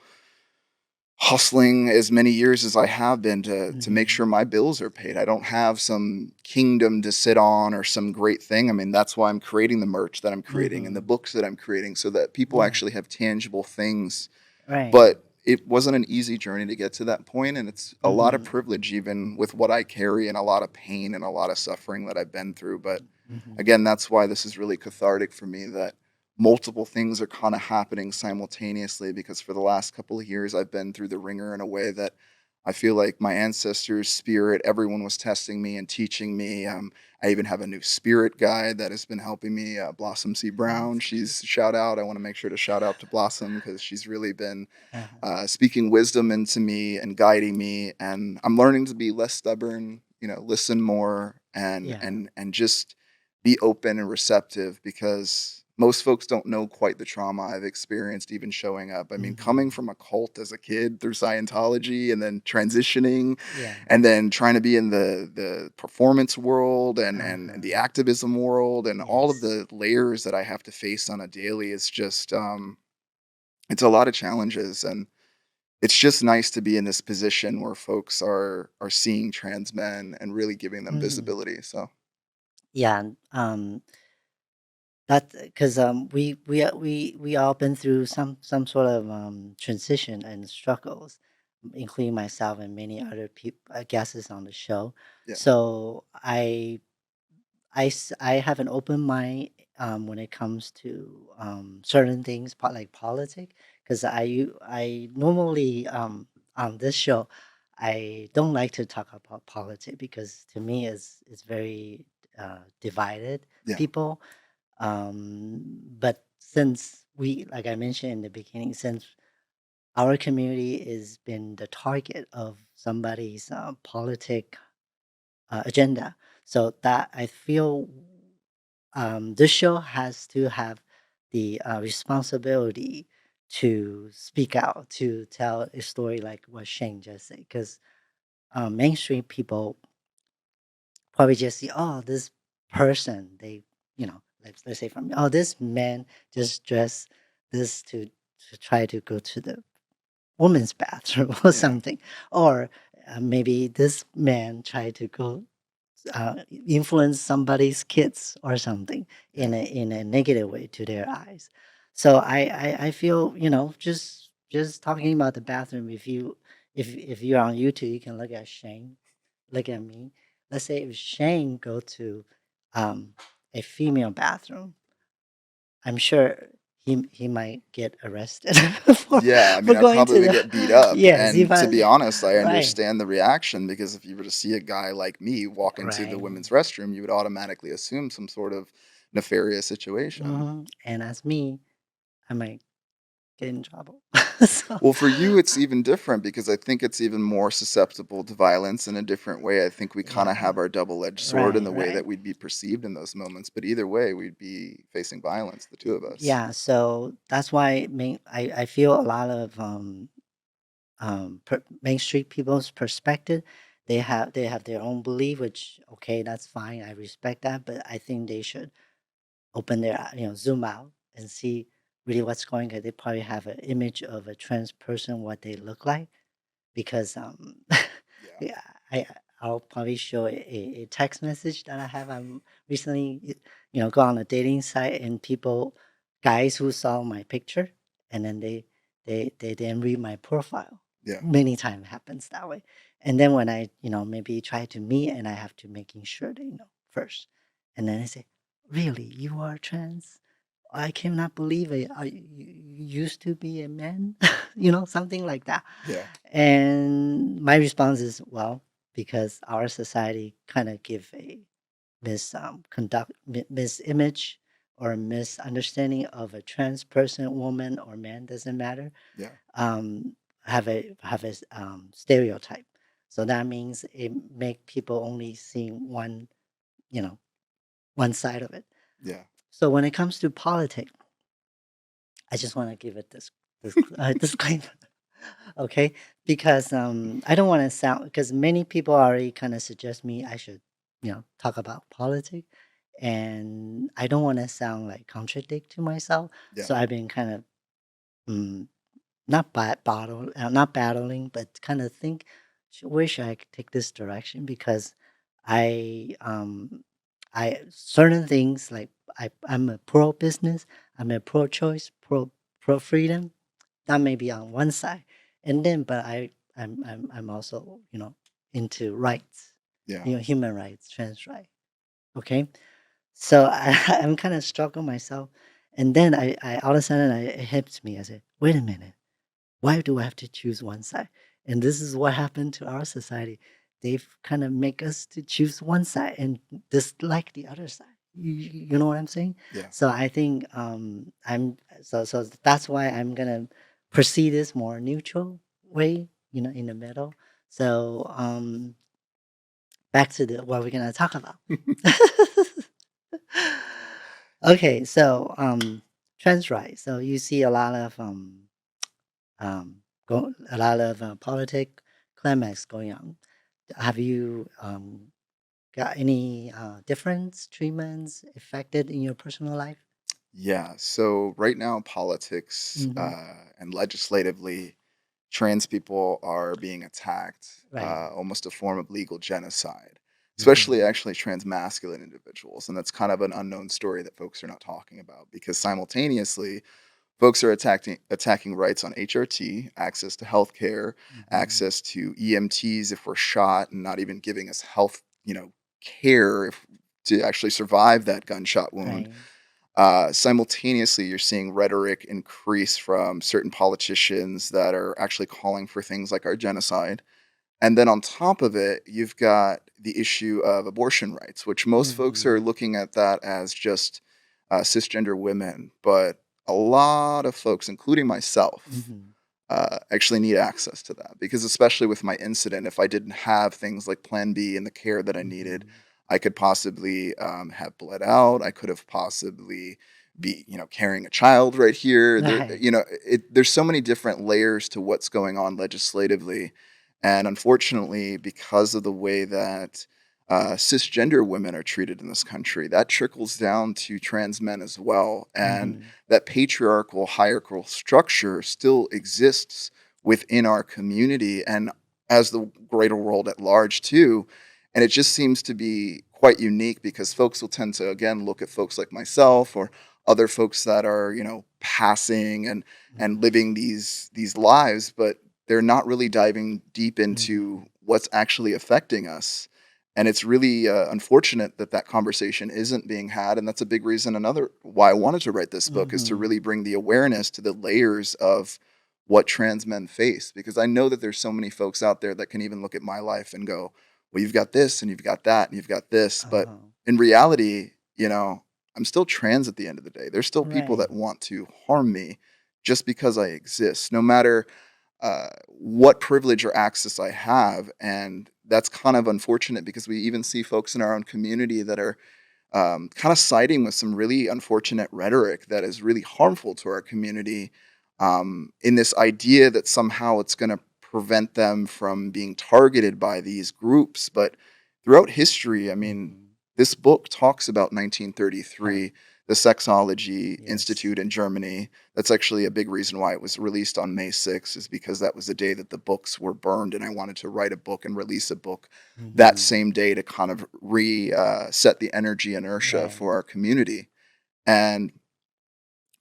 hustling as many years as I have been to make
Mm-hmm.
sure my bills are paid. I don't have some kingdom to sit on or some great thing. I mean, that's why I'm creating the merch that I'm creating and the
Mm-hmm.
books that I'm creating, so that people
Yeah.
actually have tangible things.
Right.
But it wasn't an easy journey to get to that point, and it's a lot of
Mm-hmm.
privilege even with what I carry, and a lot of pain and a lot of suffering that I've been through. But
Mm-hmm.
again, that's why this is really cathartic for me, that multiple things are kind of happening simultaneously, because for the last couple of years I've been through the ringer in a way that I feel like my ancestors' spirit, everyone was testing me and teaching me. I even have a new spirit guide that has been helping me, Blossom C. Brown. She's shout out. I want to make sure to shout out to Blossom, because she's really been
Uh-huh.
speaking wisdom into me and guiding me. And I'm learning to be less stubborn, listen more, and
Yeah.
and just be open and receptive, because most folks don't know quite the trauma I've experienced even showing up. I mean, coming
Mm-hmm.
from a cult as a kid through Scientology, and then transitioning,
Yeah.
and then trying to be in the performance world and the
Uh-huh.
activism world, and all of
Yes.
the layers that I have to face on a daily, is just it's a lot of challenges. And it's just nice to be in this position where folks are seeing trans men and really giving them
Mm-hmm.
visibility. So
Yeah. that because we all been through some sort of transition and struggles, including myself and many other people guests on the show.
Yeah.
So I have an open mind when it comes to certain things, like politics, because I normally on this show I don't like to talk about politics because to me it's very divided
Yeah.
people. But since like I mentioned in the beginning, since our community has been the target of somebody's politic agenda, so that I feel this show has to have the responsibility to speak out, to tell a story like what Shane just said, because mainstream people probably just see, oh, this person, they, let's say from me, oh, this man just dressed this to try to go to the women's bathroom or
Yeah.
something, or maybe this man tried to go influence somebody's kids or something
Yeah.
in a negative way to their eyes. So I feel just talking about the bathroom. If you're on YouTube, you can look at Shane, look at me. Let's say if Shane go to um, a female bathroom, I'm sure he might get arrested for
Yeah, I
for
mean, I
going
probably
to
would
the
get beat up.
yes, he
And to be
might
honest, I
right
understand the reaction because if you were to see a guy like me walk into the
right.
women's restroom, you would automatically assume some sort of nefarious situation.
And as me, I might get in trouble. So,
Well, for you, it's even different because I think it's even more susceptible to violence in a different way. I think we kind
yeah,
of have our double-edged sword in
right,
the way
right.
that we'd be perceived in those moments. But either way, we'd be facing violence, the two of us.
Yeah, so that's why I feel a lot of Main Street people's perspective. They have their own belief, which okay, that's fine. I respect that, but I think they should open their zoom out and see really what's going on. They probably have an image of a trans person, what they look like, because
Yeah.
yeah, I'll probably show a text message that I have. I'm recently go on a dating site and people, guys who saw my picture and then they then read my profile.
Yeah.
Many times happens that way. And then when I maybe try to meet and I have to making sure they know first, and then I say, really, you are trans? I cannot believe it. You used to be a man, something like that.
Yeah.
And my response is, well, because our society kind of give a misimage or a misunderstanding of a trans person, woman or man, doesn't matter.
Yeah.
Have a stereotype. So that means it make people only seeing you know, one side of it.
Yeah.
So when it comes to politics, I just want to give it this disclaimer, okay? Because I don't want to sound because many people already kind of suggest me I should talk about politics, and I don't want to sound like contradict to myself.
Yeah.
So I've been kind of mm, not battling, but kind of think, where should I take this direction? Because I I certain things like I'm a pro business, I'm a pro choice, pro freedom. That may be on one side, and then but I'm also into rights,
Yeah.
human rights, trans rights. Okay, so I'm kind of struggle myself, and then I all of a sudden it hits me. I said, wait a minute, why do I have to choose one side? And this is what happened to our society. They've kind of make us to choose one side and dislike the other side. You know what I'm saying?
Yeah.
So I think so that's why I'm gonna proceed this more neutral way, in the middle. So back to what we're gonna talk about. Okay, so trans rights. So you see a lot of a lot of politic climax going on. Have you got any difference treatments affected in your personal life?
Yeah. So right now, politics
Hmm.
and legislatively, trans people are being attacked,
Right.
almost a form of legal genocide. especially actually transmasculine individuals. And that's kind of an unknown story that folks are not talking about, because simultaneously, folks are attacking rights on HRT, access to healthcare, access to EMTs if we're shot, and not even giving us health, care to actually survive that gunshot wound.
Right.
Simultaneously, you're seeing rhetoric increase from certain politicians that are actually calling for things like our genocide. And then on top of it, you've got the issue of abortion rights, which most folks are looking at that as just cisgender women. But a lot of folks, including myself, actually need access to that, because especially with my incident, if I didn't have things like Plan B and the care that I needed, I could possibly have bled out. I could have possibly be, carrying a child right here.
Right.
There's so many different layers to what's going on legislatively. And unfortunately, because of the way that cisgender women are treated in this country, that trickles down to trans men as well. And that patriarchal, hierarchical structure still exists within our community and as the greater world at large, too. And it just seems to be quite unique, because folks will tend to, again, look at folks like myself or other folks that are, passing and living these lives, but they're not really diving deep into what's actually affecting us. And it's really unfortunate that that conversation isn't being had. And that's a big reason, another why I wanted to write this book, is to really bring the awareness to the layers of what trans men face. Because I know that there's so many folks out there that can even look at my life and go, well, you've got this and you've got that and you've got this. But in reality, I'm still trans at the end of the day. There's still people
Right.
that want to harm me just because I exist, no matter what privilege or access I have. And that's kind of unfortunate, because we even see folks in our own community that are kind of siding with some really unfortunate rhetoric that is really harmful to our community, in this idea that somehow it's going to prevent them from being targeted by these groups. But throughout history, I mean, this book talks about 1933, the Sexology Institute in Germany. That's actually a big reason why it was released on May 6th, is because that was the day that the books were burned, and I wanted to write a book and release a book that same day to kind of reset the energy inertia for our community. And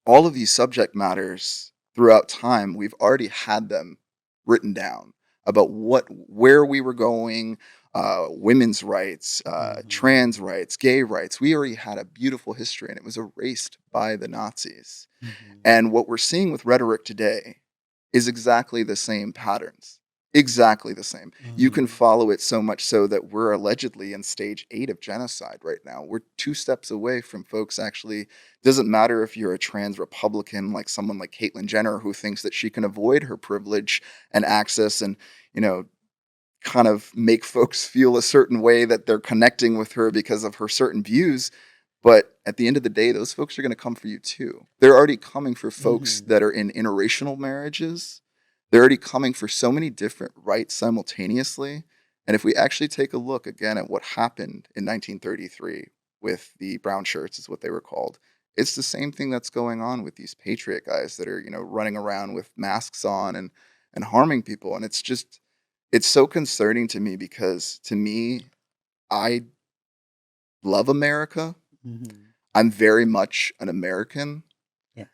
all of these subject matters throughout time, we've already had them written down about where we were going, women's rights, trans rights, gay rights. We already had a beautiful history, and it was erased by the Nazis. And what we're seeing with rhetoric today is exactly the same patterns. Exactly the same. You can follow it so much so that we're allegedly in stage 8 of genocide right now. We're 2 steps away from folks actually. Doesn't matter if you're a trans Republican, like someone like Caitlyn Jenner, who thinks that she can avoid her privilege and access and, kind of make folks feel a certain way that they're connecting with her because of her certain views. But at the end of the day, those folks are going to come for you too. They're already coming for folks that are in interracial marriages. They're already coming for so many different rights simultaneously. And if we actually take a look again at what happened in 1933 with the brown shirts, is what they were called, it's the same thing that's going on with these patriot guys that are, running around with masks on and harming people. And it's so concerning to me, because to me, I love America. I'm very much an American.
Yes.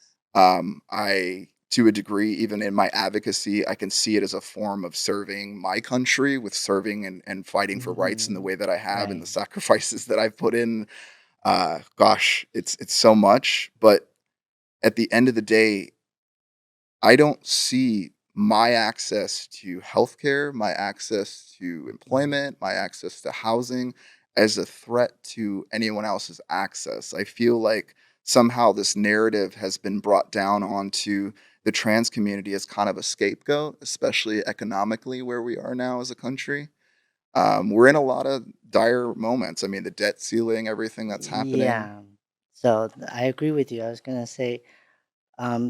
To a degree, even in my advocacy, I can see it as a form of serving my country, with serving and fighting for rights in the way that I have, and the sacrifices that I've put in. Gosh, it's so much. But at the end of the day, I don't see my access to healthcare, my access to employment, my access to housing as a threat to anyone else's access. I feel like somehow this narrative has been brought down onto the trans community as kind of a scapegoat, especially economically where we are now as a country. We're in a lot of dire moments. I mean, the debt ceiling, everything that's happening.
Yeah. So I agree with you. I was gonna say,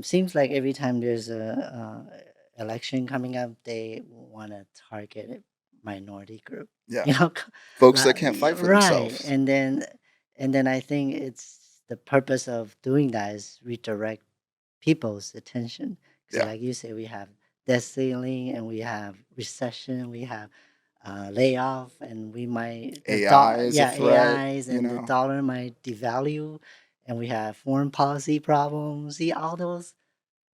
seems like every time there's a election coming up, they want to target a minority group.
Yeah.
You know,
Folks that can't fight for
right?
themselves.
And then I think it's the purpose of doing that is redirect people's attention. Because
Yeah.
like you say, we have debt ceiling and we have recession, we have layoff, and we might
AI is a threat,
AIs
you
and the
know.
dollar might devalue, and we have foreign policy problems. See all those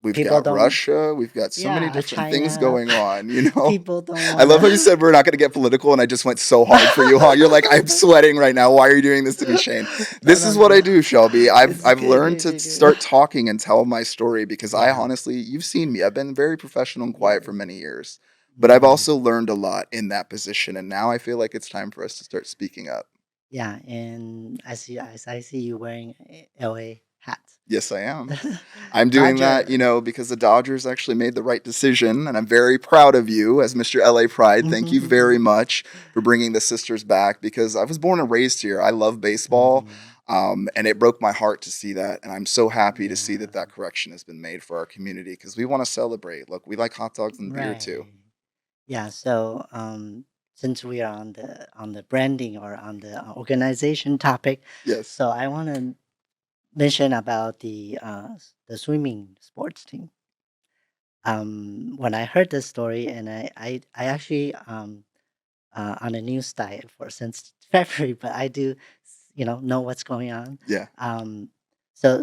We've
people
got
don't.
Russia. We've got so many different things
China.
going on, you know?
People don't
I
want
love how you
to.
said we're not going to get political, and I just went so hard for you, huh? You're like, I'm sweating right now. Why are you doing this to me, Shane?
No,
This
no,
is what I
no.
do, Shelby. I've
It's
I've
good,
learned
good,
to
good, good.
start talking and tell my story because I
Yeah.
honestly, you've seen me. I've been very professional and quiet for
Yes.
many years, but I've
Mhm.
also learned a lot in that position, and now I feel like it's time for us to start speaking up.
Yeah, and as I see you wearing a LA hat.
Yes, I am. I'm doing that,
Dodger.
because the Dodgers actually made the right decision, and I'm very proud of you as Mr. LA Pride. Thank you very much for bringing the sisters back because I was born and raised here. I love baseball,
Mhm.
and it broke my heart to see that. And I'm so happy to see that
Yeah.
that correction has been made for our community because we want to celebrate. Look, we like hot dogs and beer too.
Right. Yeah, so since we are on the branding or on the organization topic,
Yes,
so I want to mention about the swimming sports team. When I heard this story, and I actually on a news diet for since February, but I do know what's going on.
yeah.
Um, so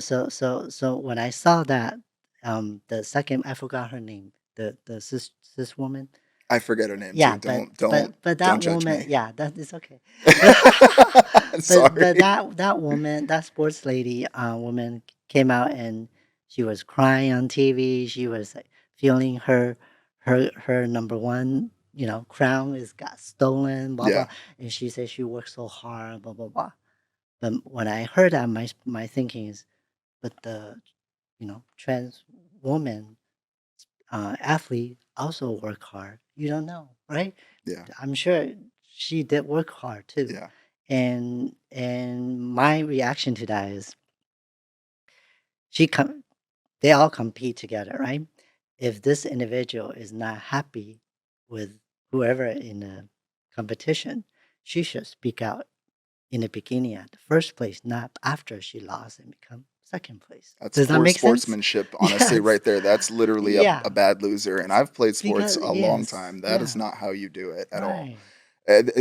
when I saw that, the second I forgot her name, the cis woman.
I forget her name too.
Yeah, but
Don't
that
judge
woman,
me.
yeah, that is okay. But but
Sorry.
that woman, that sports lady, woman came out and she was crying on TV. She was like feeling her number one, crown is got stolen, blah blah.
Yeah,
And she said she worked so hard, blah blah blah. But when I heard that, my thinking is, but the trans woman athlete also work hard. You don't know, right?
yeah,
I'm sure she did work hard too.
yeah.
And my reaction to that is she com- they all compete together, right? If this individual is not happy with whoever in the competition, she should speak out in the beginning at the first place, not after she lost and become second place.
That's
Does that
poor
make sense?
sportsmanship, honestly,
Yes.
right there. That's literally a
Yeah.
bad loser. And I've played sports
Because
a long
yes.
time. That is
Yeah.
not how you do it at all.
Right.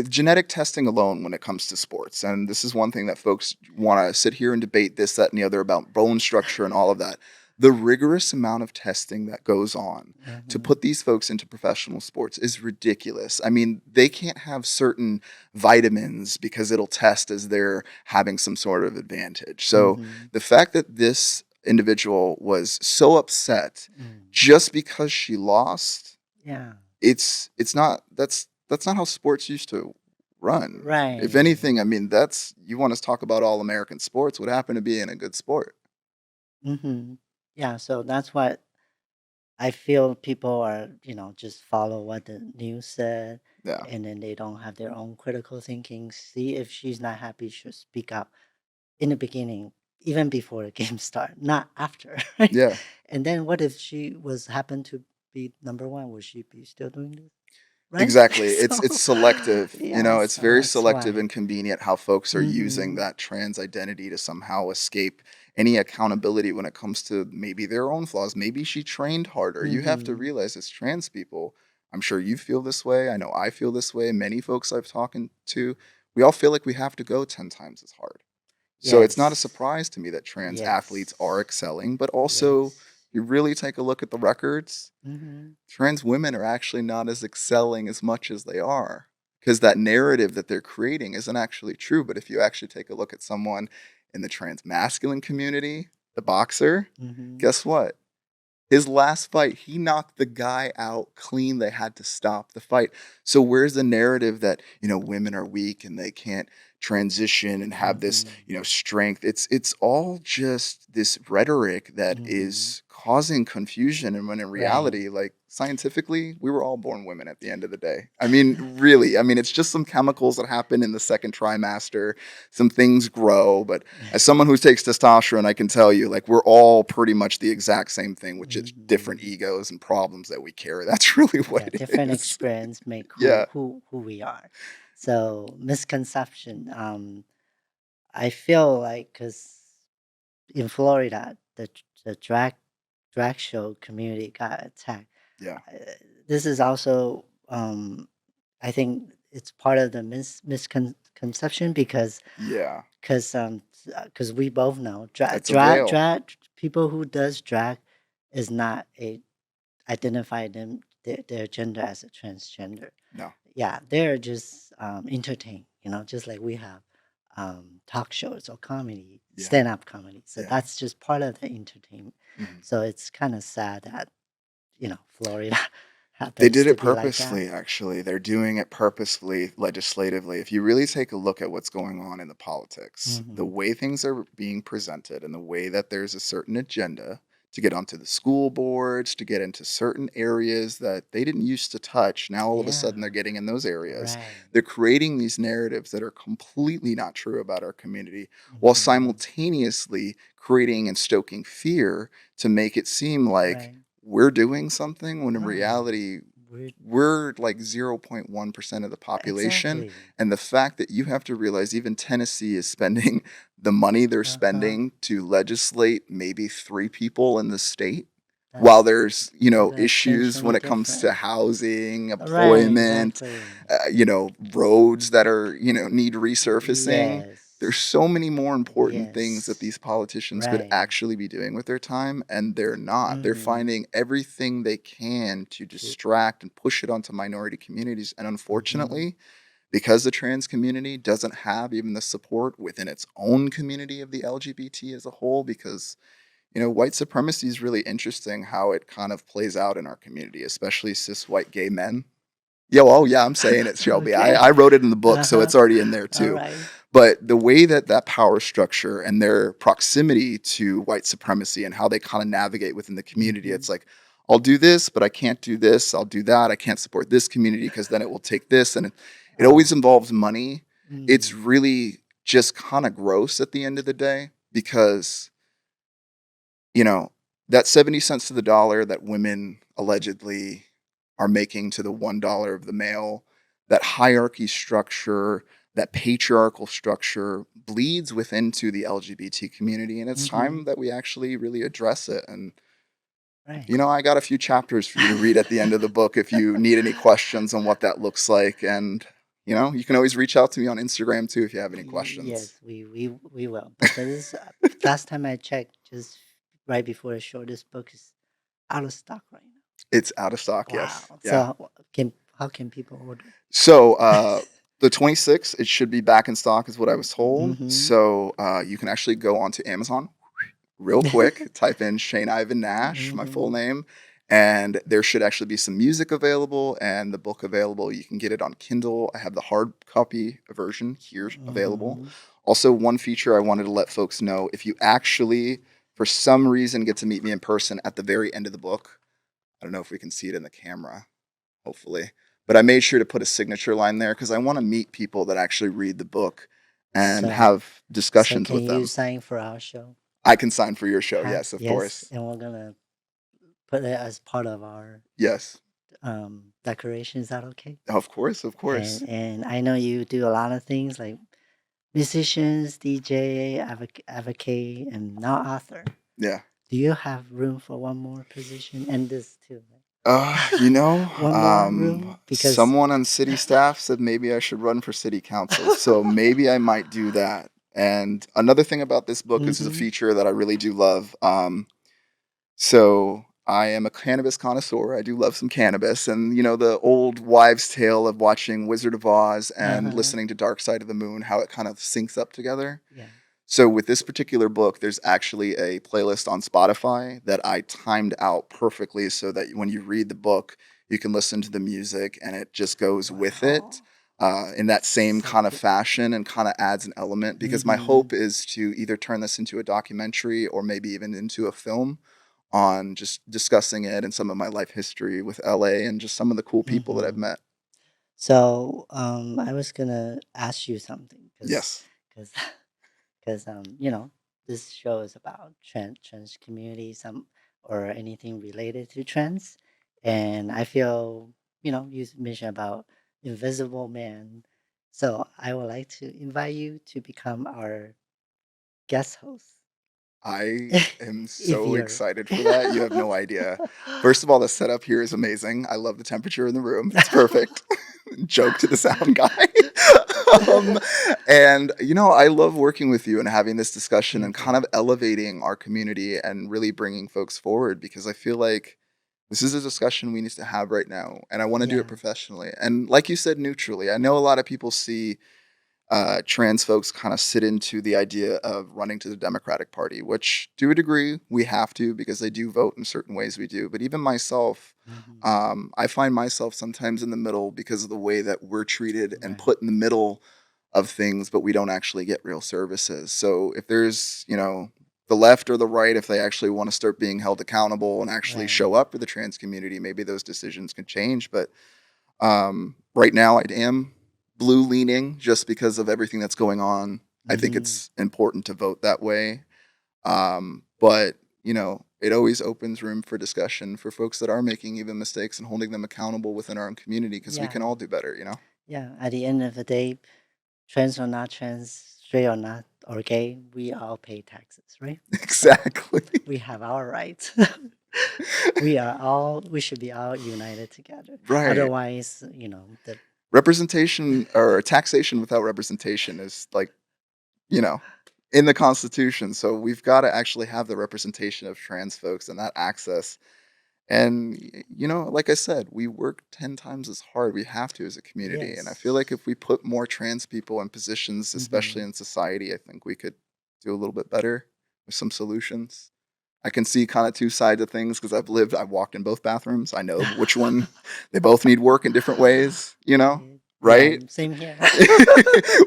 Genetic testing alone when it comes to sports, and this is one thing that folks want to sit here and debate this, that, and the other about bone structure and all of that. The rigorous amount of testing that goes on to
Mhm.
put these folks into professional sports is ridiculous. I mean, they can't have certain vitamins because it'll test as they're having some sort of advantage. So
Mhm.
the fact that this individual was so upset
Mm.
just because she lost,
Yeah.
it's not that's not how sports used to run. If
Right.
anything, I mean, that's you want to talk about all American sports, what happened to being a good sport?
Mhm. Yeah, so that's what I feel people are, just follow what the news said,
Yeah.
and then they don't have their own critical thinking. See if she's not happy, she'll speak up in the beginning, even before the game start, not after, right?
Yeah.
And then what if she was happened to be number one? Would she be still doing this? Right?
Exactly. It's
So
it's selective.
yeah,
It's
so
very
that's
selective
why.
and convenient how folks are using
Mhm.
that trans identity to somehow escape any accountability when it comes to maybe their own flaws. Maybe she trained harder. You have to
Mhm.
realize as trans people, I'm sure you feel this way. I know I feel this way. Many folks I've talked to, we all feel like we have to go 10 times as hard. So it's not a
Yes.
surprise to me that trans athletes are
Yes.
excelling, but also
Yes.
you really take a look at the records,
Mhm.
trans women are actually not as excelling as much as they are because that narrative that they're creating isn't actually true. But if you actually take a look at someone in the trans masculine community, the boxer,
Mhm.
guess what? His last fight, he knocked the guy out clean. They had to stop the fight. So where's the narrative that, women are weak and they can't transition and have this,
Mhm.
strength? It's all just this rhetoric that
Mhm.
is causing confusion and when in
Right.
reality, like scientifically, we were all born women at the end of the day. I mean, really, I mean, it's just some chemicals that happen in the second trimester, some things grow, but as someone who takes testosterone, I can tell you, like, we're all pretty much the exact same thing with just different
Mhm.
egos and problems that we carry. That's really what
Yeah,
it
different
is.
experience make
Yeah.
who we are. So misconception. I feel like because in Florida, the drag show community got attacked.
Yeah.
This is also, I think it's part of the misconception because
Yeah,
because we both know
it's a veil.
drag people who does drag is not a identify their gender as a transgender.
No.
Yeah, they're just entertain, just like we have talk shows or comedy,
Yeah.
stand-up comedy. So
Yeah.
that's just part of the entertainment.
Mhm.
So it's kind of sad that Florida
They
happens
did
to
it
be like that.
purposely, actually. They're doing it purposefully legislatively. If you really take a look at what's going on in the politics, the
Mhm.
way things are being presented and the way that there's a certain agenda to get onto the school boards, to get into certain areas that they didn't used to touch, now all of a sudden they're
Yeah,
getting in those areas.
right.
They're creating these narratives that are completely not true about our community, while
Mhm.
simultaneously creating and stoking fear to make it seem like
Right,
we're doing something when in
right.
reality we're like 0.1% of the population.
Exactly.
And the fact that you have to realize even Tennessee is spending the money they're spending to legislate maybe 3 people in the state, while
That's
there's,
Is that change
issues when
any
it comes to
different?
housing,
Right,
employment,
exactly.
roads that are, need resurfacing. There's
Yes,
so many more important things that
yes,
these politicians could
right.
actually be doing with their time, and they're not. They're
Mm-hmm.
finding everything they can to distract and push it onto minority communities. And
Mm-hmm.
unfortunately, because the trans community doesn't have even the support within its own community of the LGBT as a whole, because white supremacy is really interesting how it kind of plays out in our community, especially cis white gay men. Yeah, I'm saying it, Shelby.
Okay.
I wrote it in the book, so
Uh-huh.
it's already in there
All
too.
right.
But the way that power structure and their proximity to white supremacy and how they kind of navigate within the community,
Mm-hmm.
it's like, I'll do this, but I can't do this. I'll do that. I can't support this community because then it will take this. And it always
Oh.
involves money. It's
Mm.
really just kind of gross at the end of the day because, you know, that 70 cents to the dollar that women allegedly are making to the $1 of the male, that hierarchy structure, that patriarchal structure bleeds within to the LGBT community. And it's
Mm-hmm.
time that we actually really address it. And,
Right.
I got a few chapters for you to read at the end of the book if you need any questions on what that looks like. And, you can always reach out to me on Instagram too if you have any questions.
Yes, we will. But this last time I checked, just right before the show, this book is out of stock right now.
It's out of stock, yes.
Wow.
Yeah.
So how can people order?
So the 26th, it should be back in stock, is what I was told.
Mm-hmm.
So you can actually go onto Amazon real quick, type in Shane Ivan Nash, my full
Mm-hmm.
name, and there should actually be some music available and the book available. You can get it on Kindle. I have the hard copy version here available.
Mm-hmm.
Also, one feature I wanted to let folks know, if you actually, for some reason, get to meet me in person at the very end of the book, I don't know if we can see it in the camera, hopefully. But I made sure to put a signature line there because I want to meet people that actually read the book and
So
have
so
discussions
can
with
you
them.
sign for our show?
I can sign for your show.
Huh?
Yes, of
Yes,
course.
and we're gonna put it as part of our
Yes,
decoration. Is that okay?
of course, of course.
And I know you do a lot of things like musicians, DJ, advocate, and now author.
Yeah.
Do you have room for one more position? And this too. One more room because
Someone on city staff said maybe I should run for city council. So maybe I might do that. And another thing about this book is a
mm-hmm.
feature that I really do love. So I am a cannabis connoisseur. I do love some cannabis, and the old wives' tale of watching Wizard of Oz and
Uh-huh.
listening to Dark Side of the Moon, how it kind of syncs up together.
Yeah.
So with this particular book, there's actually a playlist on Spotify that I timed out perfectly so that when you read the book, you can listen to the music and it just goes with it in that same
So
kind of
cool.
fashion and kind of adds an element. Because my
Mm-hmm.
hope is to either turn this into a documentary or maybe even into a film on just discussing it and some of my life history with LA and just some of the cool people that I've
Mm-hmm.
met.
So I was gonna ask you something
Yes.
because this show is about trans community, or anything related to trans, and I feel you mentioned about Invisible Man, so I would like to invite you to become our guest host.
I am so
you're-
excited for that. You have no idea. First of all, the setup here is amazing. I love the temperature in the room. It's perfect. Joke to the sound guy. um, and, I love working with you and having this discussion and kind of elevating our community and really bringing folks forward, because I feel like this is a discussion we need to have right now. And I want to do it professionally. And like you said, neutrally. I know a lot of people see trans folks kind of sit into the idea of running to the Democratic Party, which to a degree we have to, because they do vote in certain ways we do. But even myself, I find myself sometimes in the middle because of the way that we're treated and put in the middle of things, but we don't actually get real services. So if there's, the left or the right, if they actually want to start being held accountable and actually show up for the trans community, maybe those decisions can change. But right now I am blue leaning just because of everything that's going on. I think it's important to vote that way. But, it always opens room for discussion for folks that are making even mistakes and holding them accountable within our own community, because we can all do better,
Yeah, at the end of the day, trans or not trans, straight or not, or gay, we all pay taxes, right?
Exactly.
So we have our rights. We should be all united together.
Right.
Otherwise, the
representation or taxation without representation is like, in the Constitution. So we've got to actually have the representation of trans folks and that access. And, like I said, we work 10 times as hard. We have to as a community. And I feel like if we put more trans people in positions, especially in society, I think we could do a little bit better with some solutions. I can see kind of two sides of things because I've walked in both bathrooms. I know which one, they both need work in different ways, right?
Yeah, same here.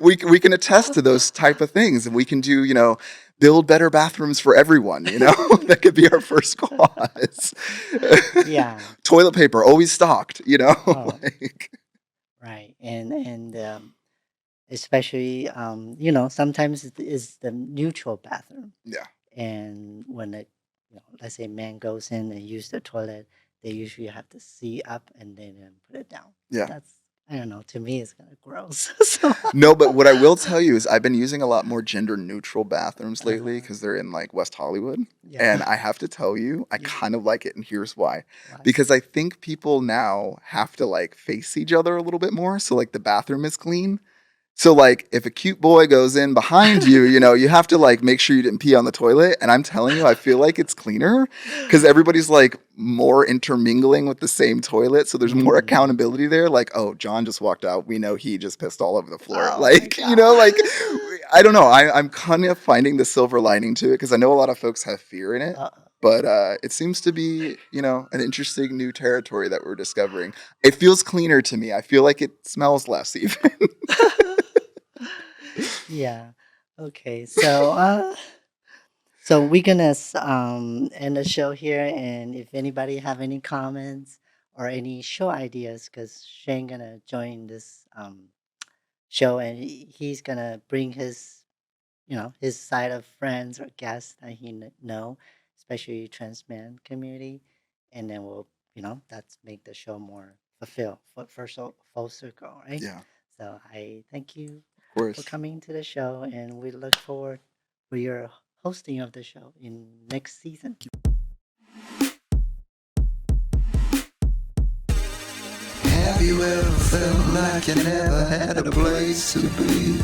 we can attest to those type of things, and we can do, build better bathrooms for everyone, that could be our first cause.
Yeah.
Toilet paper, always stocked,
Oh. Right. And especially, sometimes it is the neutral bathroom.
Yeah.
And when let's say man goes in and use the toilet, they usually have to see up and then put it down.
Yeah.
That's, I don't know, to me it's kind of gross. So,
No, but what I will tell you is I've been using a lot more gender neutral bathrooms lately because they're in like West Hollywood.
yeah.
And I have to tell you, I kind of like it. And here's why.
Right.
Because I think people now have to like face each other a little bit more. So like the bathroom is clean. So like if a cute boy goes in behind you, you have to like make sure you didn't pee on the toilet. And I'm telling you, I feel like it's cleaner because everybody's like more intermingling with the same toilet. So there's more accountability there. Like, oh, John just walked out. We know he just pissed all over the floor.
Oh
like, I don't know. I'm kind of finding the silver lining to it because I know a lot of folks have fear in it. But it seems to be, an interesting new territory that we're discovering. It feels cleaner to me. I feel like it smells less even.
Yeah. Okay. So so we're gonna end the show here, and if anybody have any comments or any show ideas, because Shane gonna join this show, and he's gonna bring his his side of friends or guests that he know, especially trans man community, and then we'll that's make the show more full circle, right?
Yeah.
So I thank you
Of
for
course.
coming to the show, and we look forward for your hosting of the show in next season.
Have you ever felt like you never had a place to be?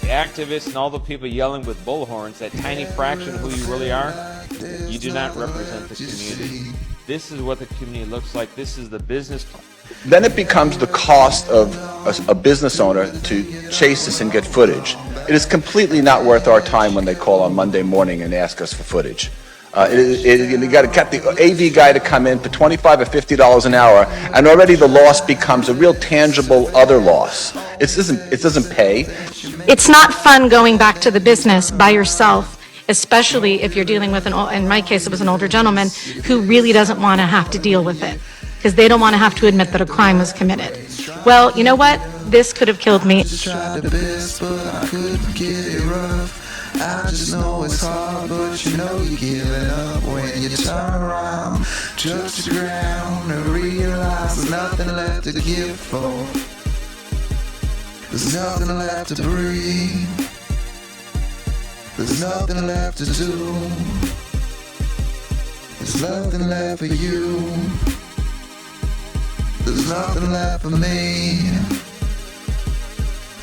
The activists and all the people yelling with bullhorns, that tiny fraction of who you really are, you do not represent the community. This is what the community looks like. This is the business.
Then it becomes the cost of a business owner to chase this and get footage. It is completely not worth our time when they call on Monday morning and ask us for footage. You got to get the AV guy to come in for $25 or $50 an hour, and already the loss becomes a real tangible other loss. It doesn't pay.
It's not fun going back to the business by yourself, especially if you're dealing with in my case, it was an older gentleman who really doesn't want to have to deal with it because they don't want to have to admit that a crime was committed. Well, you know what? This could have killed me.
Tried the best, but I couldn't get it rough. I just know it's hard, but you know you're giving up when you turn around, touch the ground and realize there's nothing left to give for. There's nothing left to breathe. There's nothing left to do. There's nothing left for you. There's nothing left for me.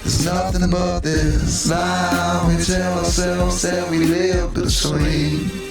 There's nothing but this lie we tell ourselves that we live between.